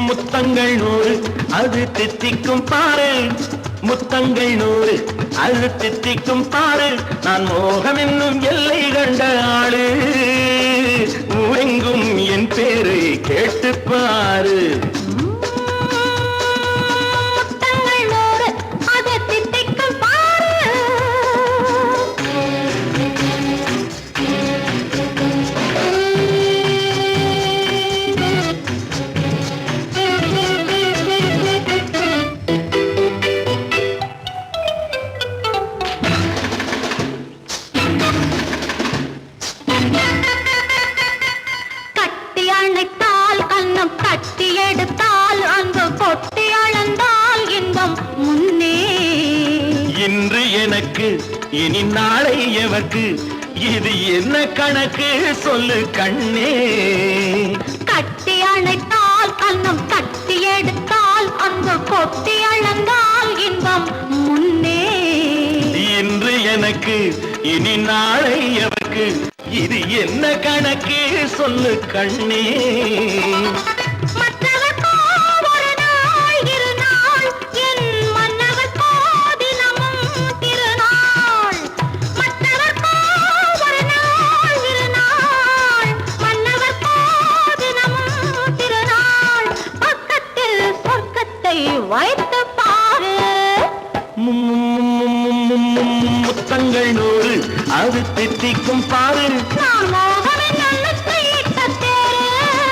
முத்தங்கள் நூறு அது தித்திக்கும் பாரு முத்தங்கள் நூறு அது தித்திக்கும் பாரு நான் மோகம் என்னும் எல்லை கண்ட ஆளு ஊரெங்கும் என் பேரை கேட்டுப் பாரு முத்தங்கள் நூறு அதை தித்திக்கும் பாரு கட்டி அணைத்தால் கண்ணம் கட்டி எடுத்தால் அன்பு கொட்டி அளந்தால் இன்பம் முன்னே இன்று எனக்கு இனி நாளை எவர்க்கு இது என்ன கணக்கு சொல்லு கண்ணே கட்டி அணைத்தால் கண்ணம் கட்டி எடுத்தால் அன்பு கொட்டி அளந்தால் இன்பம் முன்னே இன்று எனக்கு இனி நாளை எவர்க்கு இது என்ன கணக்கு சொல்லு கண்ணே மற்றவர்க்கோ ஒரு நாள் இரு நாள் என் மன்னவர்க்கோ தினமும் திருநாள் மற்றவர்க்கோ ஒரு நாள் இரு நாள் மன்னவர்க்கோ தினமும் திருநாள் பக்கத்தில் சொர்க்கத்தை வைத்து பாரு முத்தங்கள் நூறு அது தித்திக்கும் பாரு நான் மோகனின் நல்லத்தை இட்ட தேரு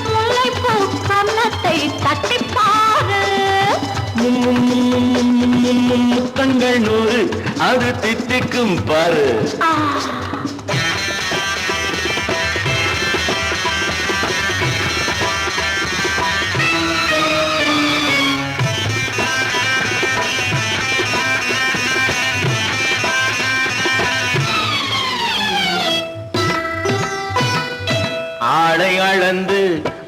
முல்லைப்பூ கன்னத்தை தட்டி பாரு முத்தங்கள் நூறு அது தித்திக்கும் பாரு ஆ ஆளை அளந்து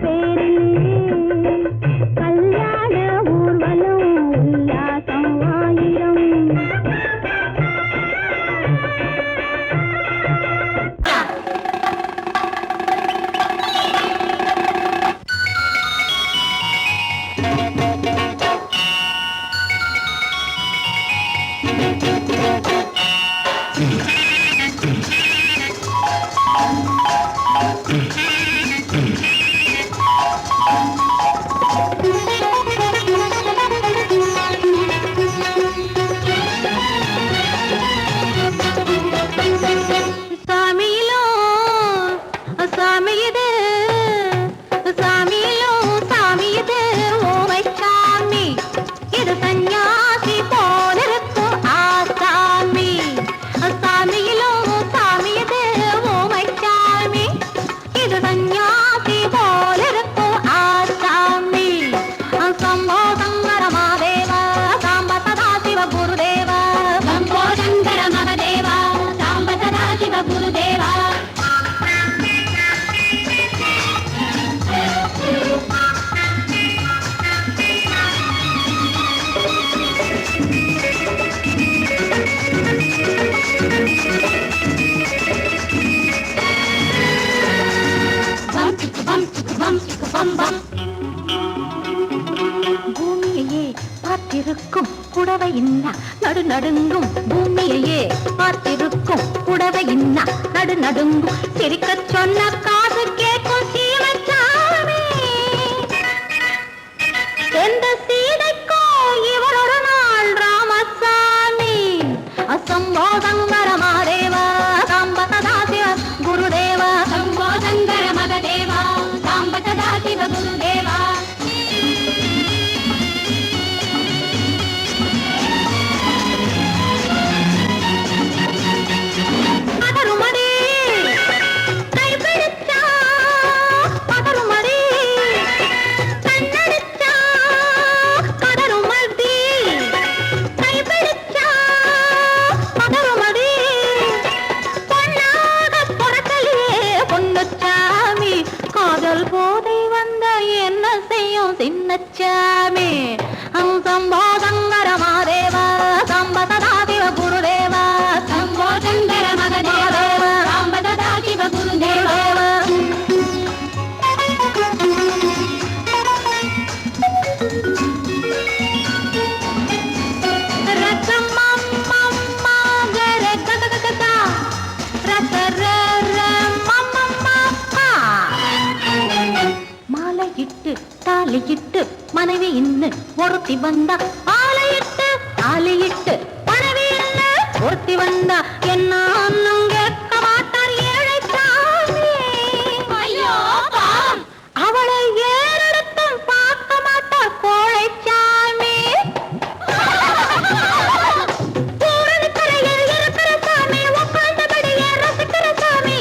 பேரிலே கல்யாண ஊர்வலம் உல்லாசம் ஆயிரம். பூமியையே பார்த்திருக்கும் புடவை இன்னா நடு நடுங்கும். பூமியையே பார்த்திருக்கும் புடவை இன்னா நடு நடுங்கும். சிரிக்க சொன்ன காது கேட்கும் சீமச்சாமி. எந்த சீதைக்கோ இவர் ஒரு நாள் ராமசாமி. அசம்போ சங்கர மகதேவா சாம்ப சதா சிவ குருதேவா. சம்போ சங்கர மகதேவா சாம்ப சதா சிவ குருதேவா. சின்னச்சாமி சம்போ சங்கர மகதேவா சாம்ப சதா சிவ குருதேவா. சம்போ சங்கர மகதேவா சாம்ப சதா சிவ குருதேவா. மாலையிட்டு தாலியிட்டு மனைவி இன்னு ஒருத்தி வந்தா. ஆலையிட்டு தாலியிட்டு மனைவி இன்னு ஒருத்தி வந்தா. என்ன ஒன்னும் கேட்க மாட்டார் ஏழைச்சாமி. ஐயோ அவளை ஏறெடுத்தும் பார்க்க மாட்டார் கோழைச்சாமி. பூரணிக்கரையில் இருக்கிற சாமி உட்கார்ந்தபடியே ரசிக்கிற சாமி.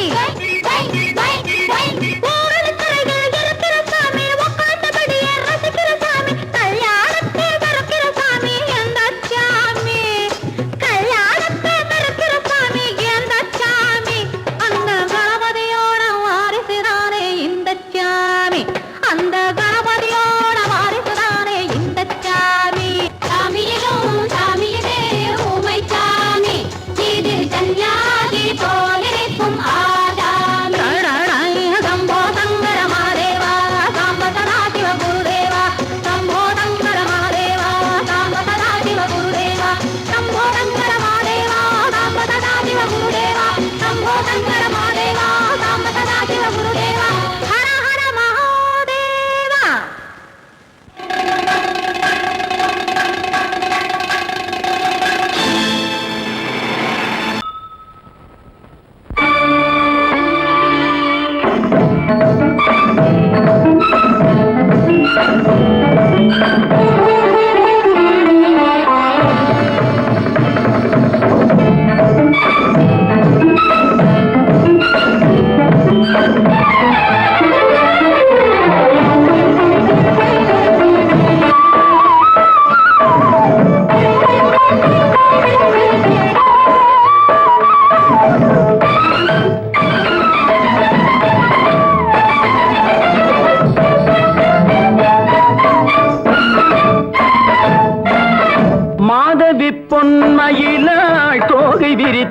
கல்யாணத்தை மறக்கிற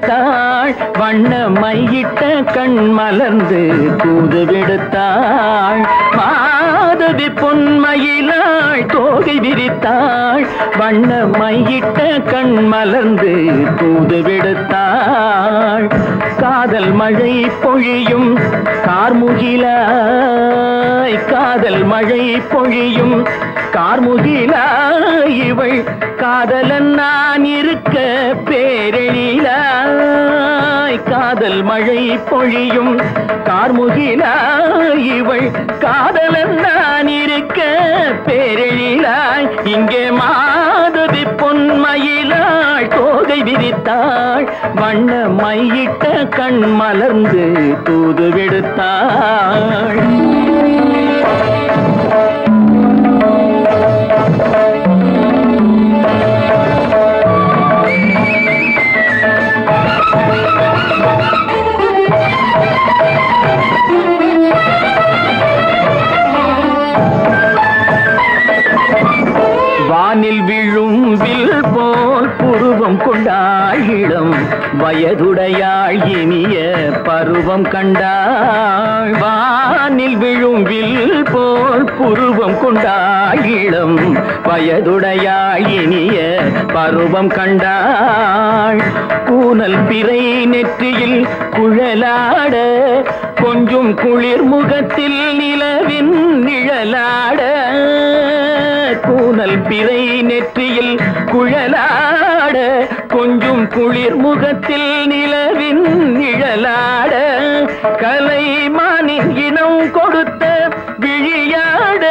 விரித்தாள் வண்ண மையிட்ட கண் மலர்ந்து தூது விடுத்தாள் மாதவி பொன்மயிலாள் தோகை விரித்தாள் வண்ண மையிட்ட கண் மலர்ந்து தூது விடுத்தாள் காதல் மழை பொழியும் கார்முகிலாய் காதல் மழை பொழியும் கார்முகிலாய் இவள் காதலன் நான் இருக்க பேரெழிலாய் காதல் மழை பொழியும் கார்முகிலாய் இவள் காதலன் நான் இருக்க பேரெழிலாய் இங்கே மாதவி பொன்மயிலாள் தோகை விரித்தாள் வண்ண மையிட்ட கண் மலர்ந்து தூது விடுத்தாள் வானில் விழும் வில் போல் புருவம் கொண்டாள் இளம் வயதுடையாள் இனிய பருவம் கண்டாள் வானில் விழும் வில் போல் புருவம் கொண்டாள் இளம் வயதுடையாள் இனிய பருவம் கண்டாள் கூனல் பிறை நெற்றியில் குழலாட கொஞ்சம் குளிர் முகத்தில் நிலவின் நிழலாட கூனல் பிறை நெற்றியில் குழலாட கொஞ்சம் குளிர் முகத்தில் நிலவின் நிழலாட கலைமானின் இனம் கொடுத்த விழியாட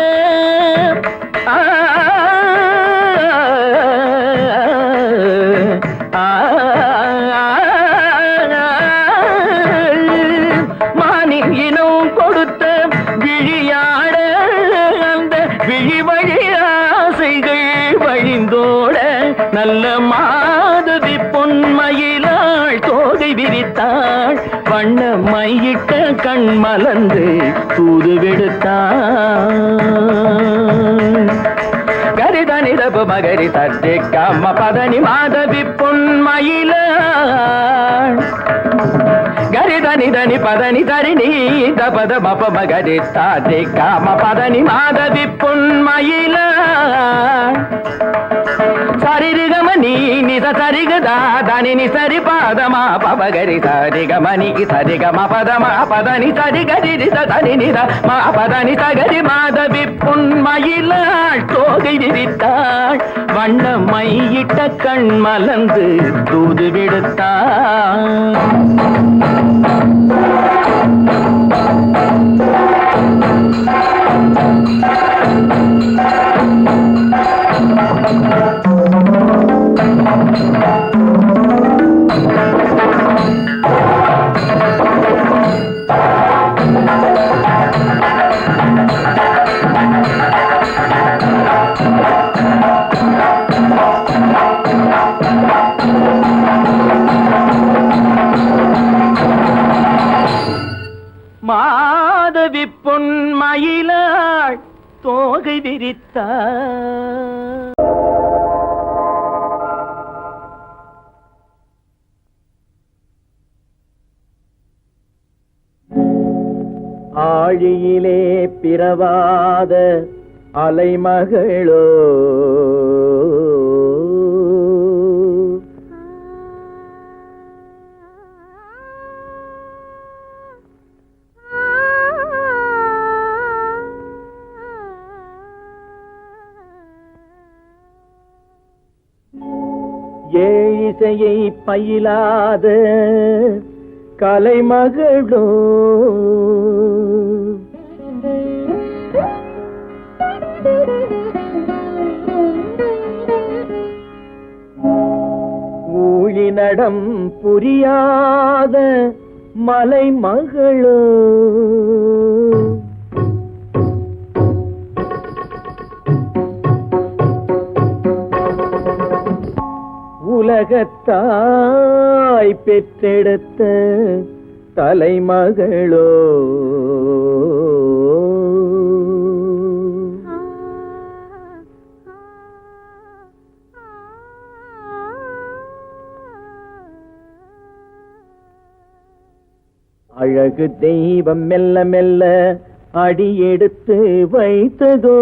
மானின் இனம் கொடுத்த விழியாட அந்த விழி வழி ஆசைகள் வழிந்தோட நல்ல மாதவி பொன்மயிலாள் தோகை விரித்தாள் வண்ண மையிட்ட கண் மலர்ந்து தூது விடுத்தாள் கரிதனி தபு மகரி தட்டி கம்ம பதனி மாதவி பொன்மயிலாள் கரிதனி தனி பதனி தரிணி தபத மப மகரி தாட்டி காம பதனி மாதவி பொன்மயிலாள் சரிகமணி நித சரிகதா தனி சரி பாதமா பபகரி சரிகமணி சரிகம பதமா பதனி சரிகரி தனி நித மா பதனி சகரி மாதவி பொன்மயிலாள் தோகை விரித்தாள் வண்ண மையிட்ட கண் மலர்ந்து தூது விடுத்தாள் மாதவி பொன்மயிலாள் தோகை விரித்தாள் ஆழியிலே பிறவாத அலைமகளோ ஏழிசையை பயிலாத கலைமகளோ ஊழி நடம் புரியாத மலைமகளோ உலகத்தாய் பெற்றெடுத்த தலைமகளோ அழகு தெய்வம் மெல்ல மெல்ல அடி எடுத்து வைத்ததோ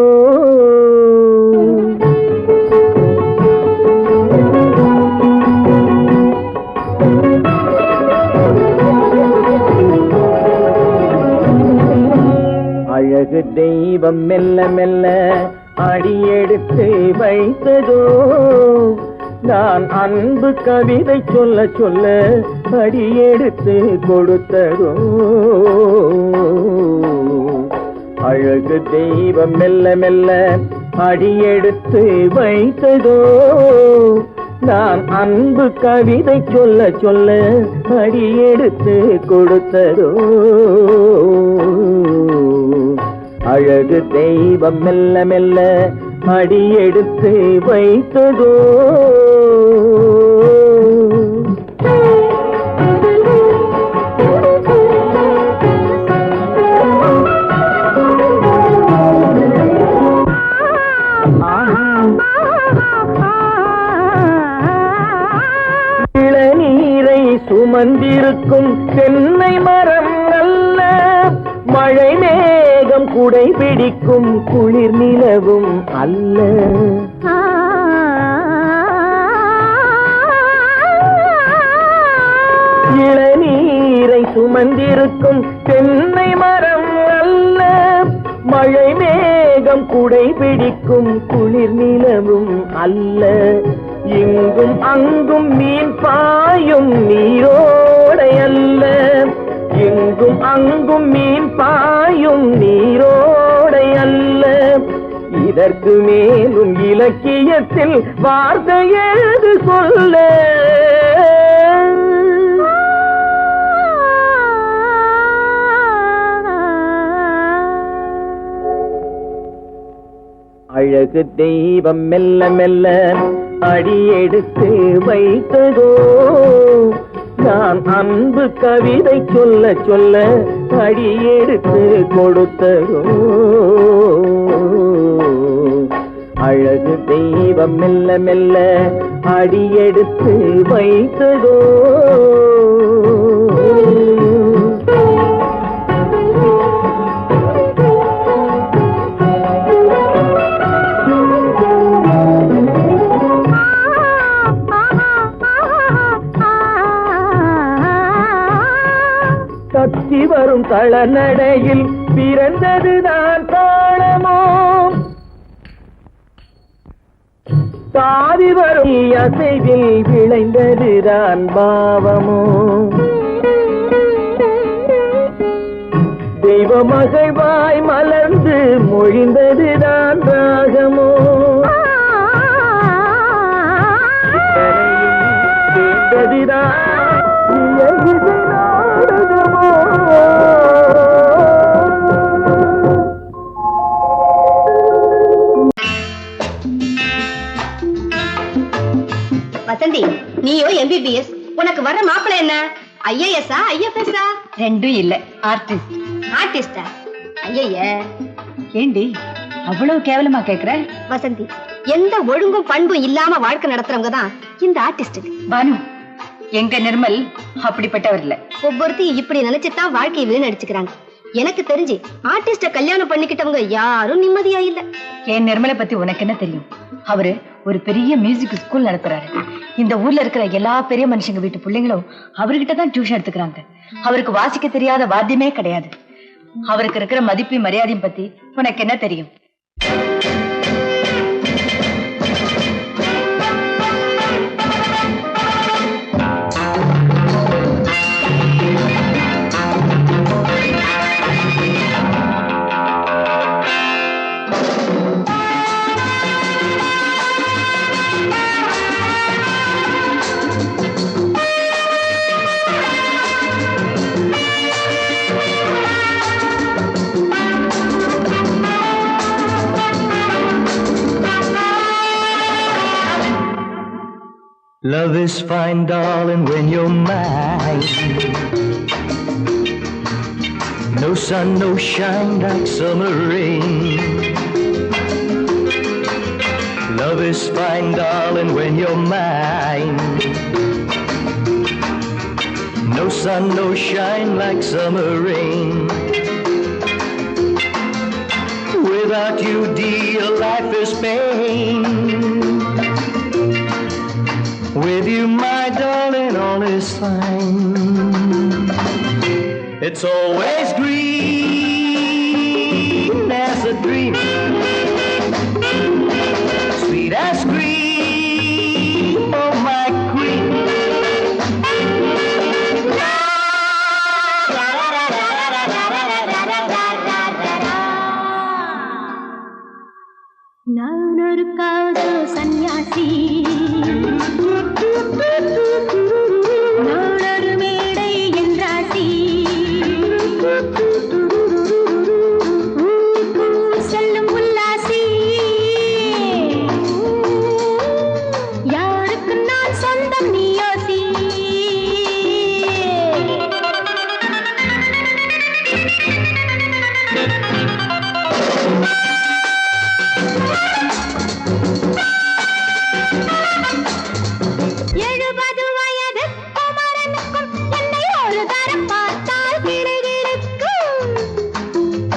அழகு தெய்வம் மெல்ல மெல்ல அடி எடுத்து வைத்ததோ நான் அன்பு கவிதை சொல்ல சொல்ல அடி எடுத்து கொடுத்ததோ அழகு தெய்வம் மெல்ல மெல்ல அடி எடுத்து வைத்ததோ நான் அன்பு கவிதை சொல்ல சொல்ல அடி எடுத்து கொடுத்ததோ அழகு தெய்வம் மெல்ல மெல்ல அடி எடுத்து வைத்ததோ இளநீரை சுமந்திருக்கும் தென்னை மரம் அல்ல மழை மேகம் குடை பிடிக்கும் குளிர் நிலவும் அல்ல இளநீரை சுமந்திருக்கும் தென்னை மரம் அல்ல மழை மேகம் குடை பிடிக்கும் குளிர் நிலவும் அல்ல இங்கும் அங்கும் மீன் பாயும் நீரோடை அல்ல எங்கும் அங்கும் மீன் பாயும் நீரோடை அல்ல இதற்கு மேலும் இலக்கியத்தில் வார்த்தை ஏது சொல்ல அழகு தெய்வம் மெல்ல மெல்ல அடி எடுத்து வைத்ததோ நான் அன்பு கவிதை சொல்ல சொல்ல அடி எடுத்து கொடுத்ததோ அழகு தெய்வம் மெல்ல மெல்ல அடி எடுத்து வைத்ததோ தத்தி வரும் தளநடையில் பிறந்ததுதான் தாளமோ தாவி வரும் அசைவில் விளைந்ததுதான் பாவமோ தெய்வ மகிழ்வாய் மலர்ந்து மொழிந்ததுதான் ராகமோ கேட்டதுதான் வசந்தி, நீயோ MBBS, உனக்கு வர மாப்பிள்ளை என்ன IAS-ஆ IFS-ஆ? ரெண்டும் இல்ல, ஆர்டிஸ்ட். ஆர்டிஸ்டா? ஐய, ஏண்டி அவ்வளவு கேவலமா கேக்குற? வசந்தி, எந்த ஒழுங்கும் பண்பும் இல்லாம வாழ்க்கை நடத்துறவங்க தான் இந்த ஆர்டிஸ்ட். பானு, எங்க நிர்மல் அப்படிப்பட்டவர் இல்ல. ஒவ்வொருத்தையும் இப்படி நினைச்சுதான் வாழ்க்கையை வீணடிச்சுக்கிறாங்க. எனக்கு தெரிஞ்சு ஆர்டிஸ்ட கல்யாணம் பண்ணிக்கிட்டவங்க யாரும் நிம்மதியா இல்ல. என் நிர்மலை பத்தி உனக்கு என்ன தெரியும்? அவரு ஒரு பெரிய மியூசிக் ஸ்கூல் நடத்துறாரு. இந்த ஊர்ல இருக்கிற எல்லா பெரிய மனுஷங்க வீட்டு பிள்ளைங்களும் அவர்கிட்ட தான் டியூஷன் எடுத்துக்கிறாங்க. அவருக்கு வாசிக்க தெரியாத வாத்தியமே கிடையாது. அவருக்கு இருக்கிற மதிப்பு மரியாதையும் பத்தி உனக்கு என்ன தெரியும்? Love is fine, darling, when you're mine. No sun, no shine like summer rain. Love is fine, darling, when you're mine. No sun, no shine like summer rain. Without you, dear, life is pain. With you, my darling, all is fine. It's always green as a dream, sweet as cream, oh my queen. நான் ஒரு காதோ சன்னியாசி, நான் ஒரு மேடை என்றாசி, செல்லும் உல்லாசி, யாருக்கு நான் சொந்தம் நீ யோசி.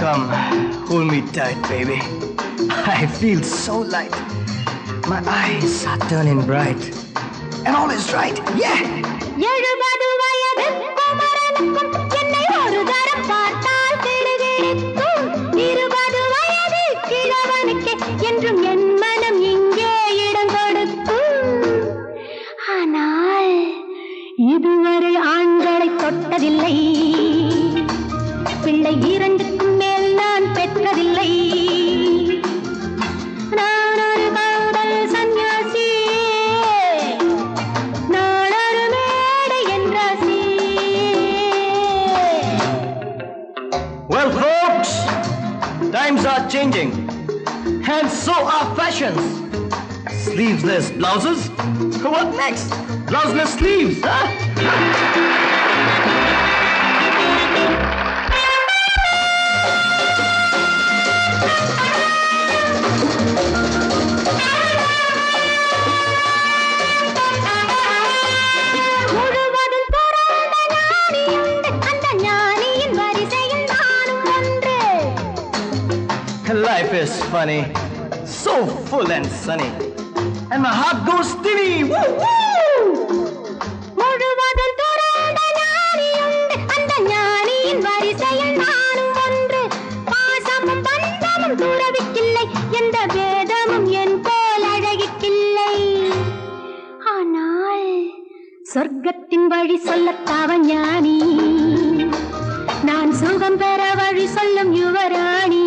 Come, hold me tight, baby. I feel so light. My eyes are turning bright. And all is right, yeah! 70 வயது குமரனுக்கும் என்னை ஒரு தரம் பார்த்தால் கிடுகிடுக்கும். 20 வயது கிழவனுக்கு என்றும் என் மனம் இங்கே இடம் கொடுக்கும். ஆனால் இதுவரை ஆண்களை தொட்டதில்லை, பிள்ளை 2க்கும் மேல் நான் பெற்றதில்லை. நான் ஒரு காதல் சன்னியாசி, நான் ஒரு மேடை என்றாசி. Well, folks, times are changing. And so are fashions. Sleeveless blouses? What next? Blouseless sleeves, huh? முழுவதும் துறந்த ஞானியுண்டு, அந்த ஞானியின் வரிசையில் நானும் ஒன்று. Life is funny, so full and sunny. And my heart goes steady. Woo, woo! முழுவதும் துறந்த ஞானியுண்டு, அந்த ஞானியின் வரிசையில் நானும் ஒன்று. பாசமும் பந்தமும் துறவிக்கில்லை, எந்த வேதமும் என் போல் அழகிக்கில்லை. ஆனால் சொர்க்கத்தின் வழி சொல்லத்தாவ ஞானி, நான் சுகம் பெற வழி சொல்லும் யுவராணி.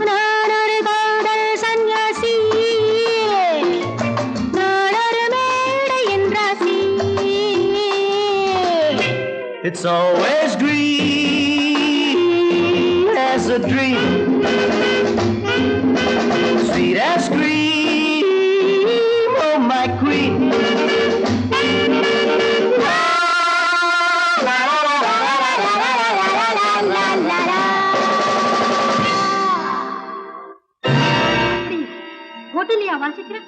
நான் ஒரு காதல் சன்னியாசி, நான் ஒரு மேடை என்றாசி. It's always green as a dream, sweet as cream, oh my queen. ஹோட்டலியா வாசிக்கிறேன்?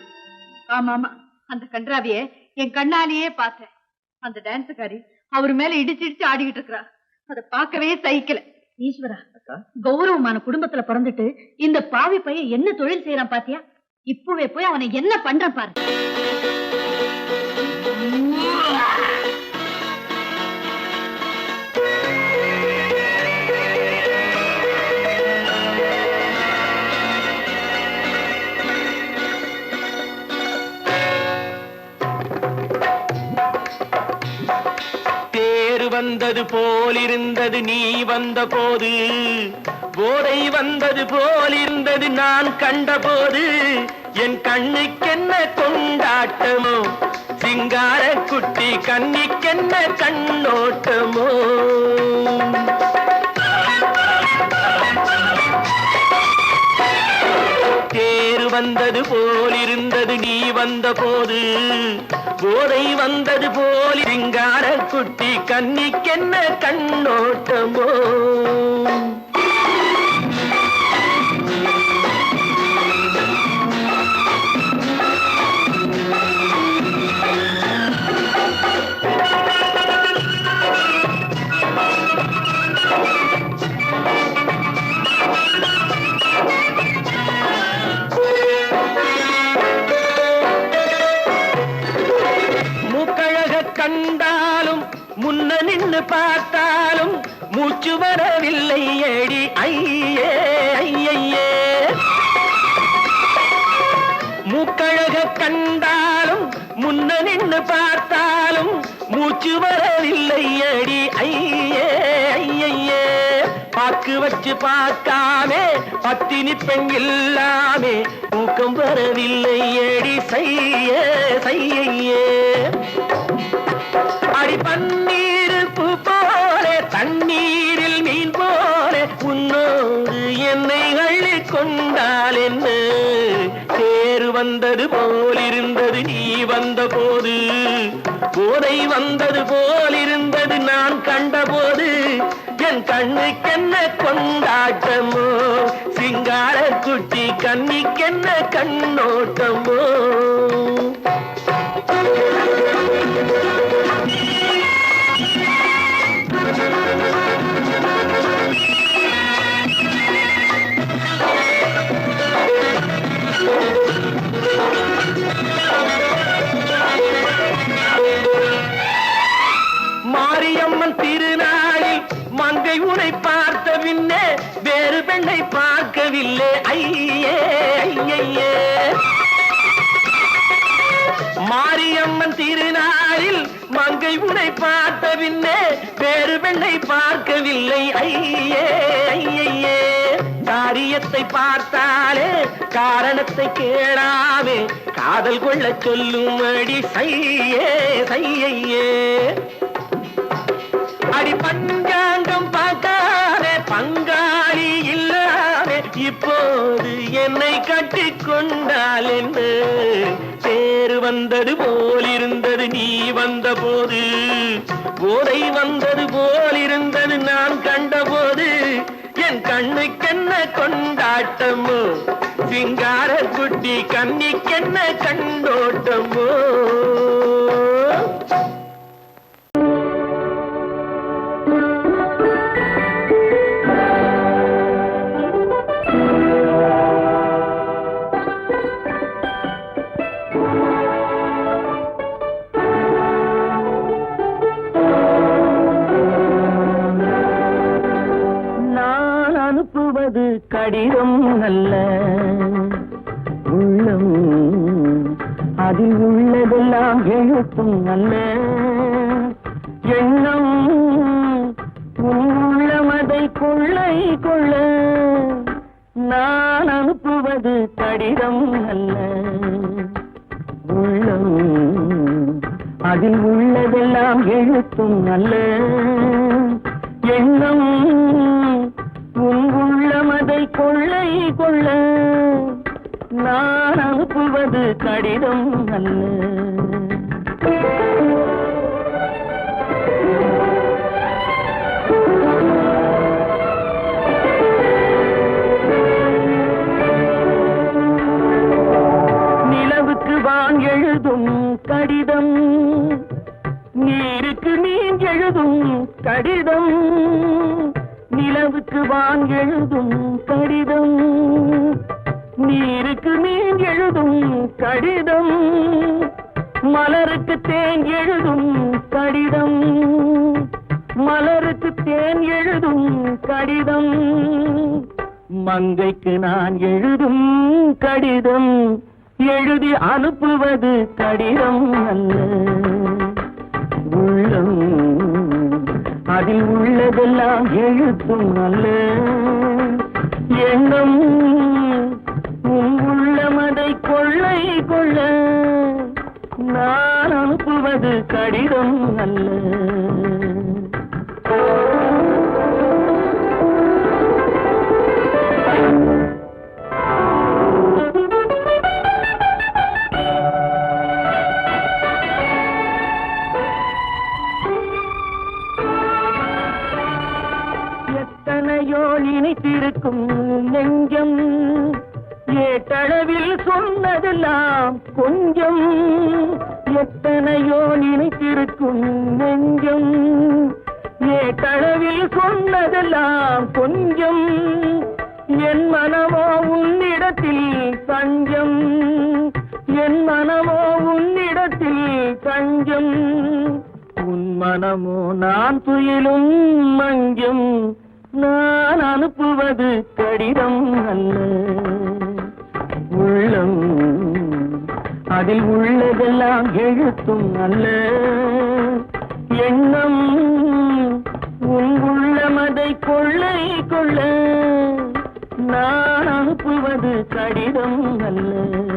ஆமா ஆமா, அந்த கன்றாவிய என் கண்ணாலேயே பார்த்தேன். அந்த டான்ஸுக்காரி அவர் மேல இடிச்சு இடிச்சு ஆடிக்கிட்டு இருக்கிறா. அதை பார்க்கவே சகிக்கல. ஈஸ்வரா, கௌரவமான குடும்பத்துல பிறந்துட்டு இந்த பாவி பையன் என்ன தொழில் செய்யறான் பாத்தியா? இப்பவே போய் அவனை என்ன பண்றான் பாரு. தேர் வந்தது போலிருந்தது நீ வந்த போது, போதை வந்தது போலிருந்தது நான் கண்டபோது. என் கண்ணுக்கென்ன கொண்டாட்டமோ, சிங்கார குட்டி கண்ணிக்கென்ன கண்ணோட்டமோ. தேர் வந்தது போலிருந்தது நீ வந்த போது, போதை வந்தது போல் சிங்கார குட்டி கண்ணிக்கென்ன கண்ணோட்டமோ. வரவில்லை ஏடி ஐயே ஐயே. மூக்கழக கண்டாலும் முன்ன நின்னு பார்த்தாலும் மூச்சு வரவில்லை அடி ஐயே ஐயே. பாக்கு வச்சு பார்க்காமே பத்தினி பெண் இல்லாமே தூக்கம் வரவில்லை அடி செய்ய செய்யே. அடி பன்னீர் பூ போல தண்ணீரில் மீன் போல உன்னோடு என்னை அள்ளி கொண்டால் என்ன. தேர் வந்தது போலிருந்தது நீ வந்த போது, போதை வந்தது போலிருந்தது நான் கண்டபோது. என் கண்ணுக்கென்ன கொண்டாட்டமோ சிங்கார குட்டி கண்ணிக்கென்ன கண்ணோட்டமோ. மாரியம்மன் திருநாளில் மங்கை உனை பார்த்த பின்னே வேறு பெண்ணை பார்க்கவில்லை ஐயே ஐயே. மாரியம்மன் திருநாளில் மங்கை உனை பார்த்த பின்னே வேறு பெண்ணை பார்க்கவில்லை ஐயே ஐயே. காரியத்தை பார்த்தாலே காரணத்தை கேளாமே காதல் கொள்ள சொல்லும்படி செய்யே செய்யே. அடி பஞ்சாங்கம் பார்க்காதே பங்காளி இல்லாமே இப்போது என்னை கட்டி கொண்டால் என்று. தேர் வந்தது போலிருந்தது நீ வந்த போது, போதை வந்தது போலிருந்தது நான் கண்டபோது. என் கண்ணுக்கென்ன கொண்டாட்டமோ சிங்கார குட்டி கண்ணிக்கென்ன கண்டோட்டமோ. கடிதம் நல்ல உள்ளம் அதில் உள்ளதெல்லாம் எழுத்தும் நல்ல எண்ணம் உள்ளமதை கொள்ளை கொள்ள. நான் அனுப்புவது கடிதம் அல்ல உள்ளம் அதில் உள்ளதெல்லாம் எழுத்தும் நல்ல எண்ணம் உள்ளமதை கொள்ளை கொள்ள. நான் அனுப்புவது கடிதம் அல்ல. நிலவுக்கு வான் எழுதும் கடிதம், நீருக்கு நீர் எழுதும் கடிதம். நிலவுக்கு வான் எழுதும் கடிதம், நீருக்கு நீர் எழுதும் கடிதம். மலருக்கு தேன் எழுதும் கடிதம், மலருக்கு தேன் எழுதும் கடிதம். மங்கைக்கு நான் எழுதும் கடிதம், எழுதி அனுப்புவது கடிதம் அல்ல. உள்ளம் அதில் உள்ளதெல்லாம் எழுத்தும் நல்ல எண்ணம் உள்ளமதை கொள்ளை கொள்ள. நான் அனுப்புவது கடிதம் அல்ல. எத்தனையோ நினைத்திருக்கும் நெஞ்சம் ஏட்டளவில் சொன்னதெல்லாம் கொஞ்சம். எத்தனையோ நினைத்திருக்கும் நெஞ்சம் ஏட்டளவில் சொன்னதெல்லாம் கொஞ்சம். என் மனமோ உன்னிடத்தில் தஞ்சம், என் மனமோ உன்னிடத்தில் தஞ்சம். உன் மனமோ நான் துயிலும் மஞ்சம், நான் அனுப்புவது கடிதம் அல்ல, உள்ளம் அதில் உள்ளதெல்லாம் எழுத்தும் அல்ல. எண்ணம் உன் உள்ளமதை கொள்ளை கொள்ள, நான் அனுப்புவது கடிதம் அல்ல.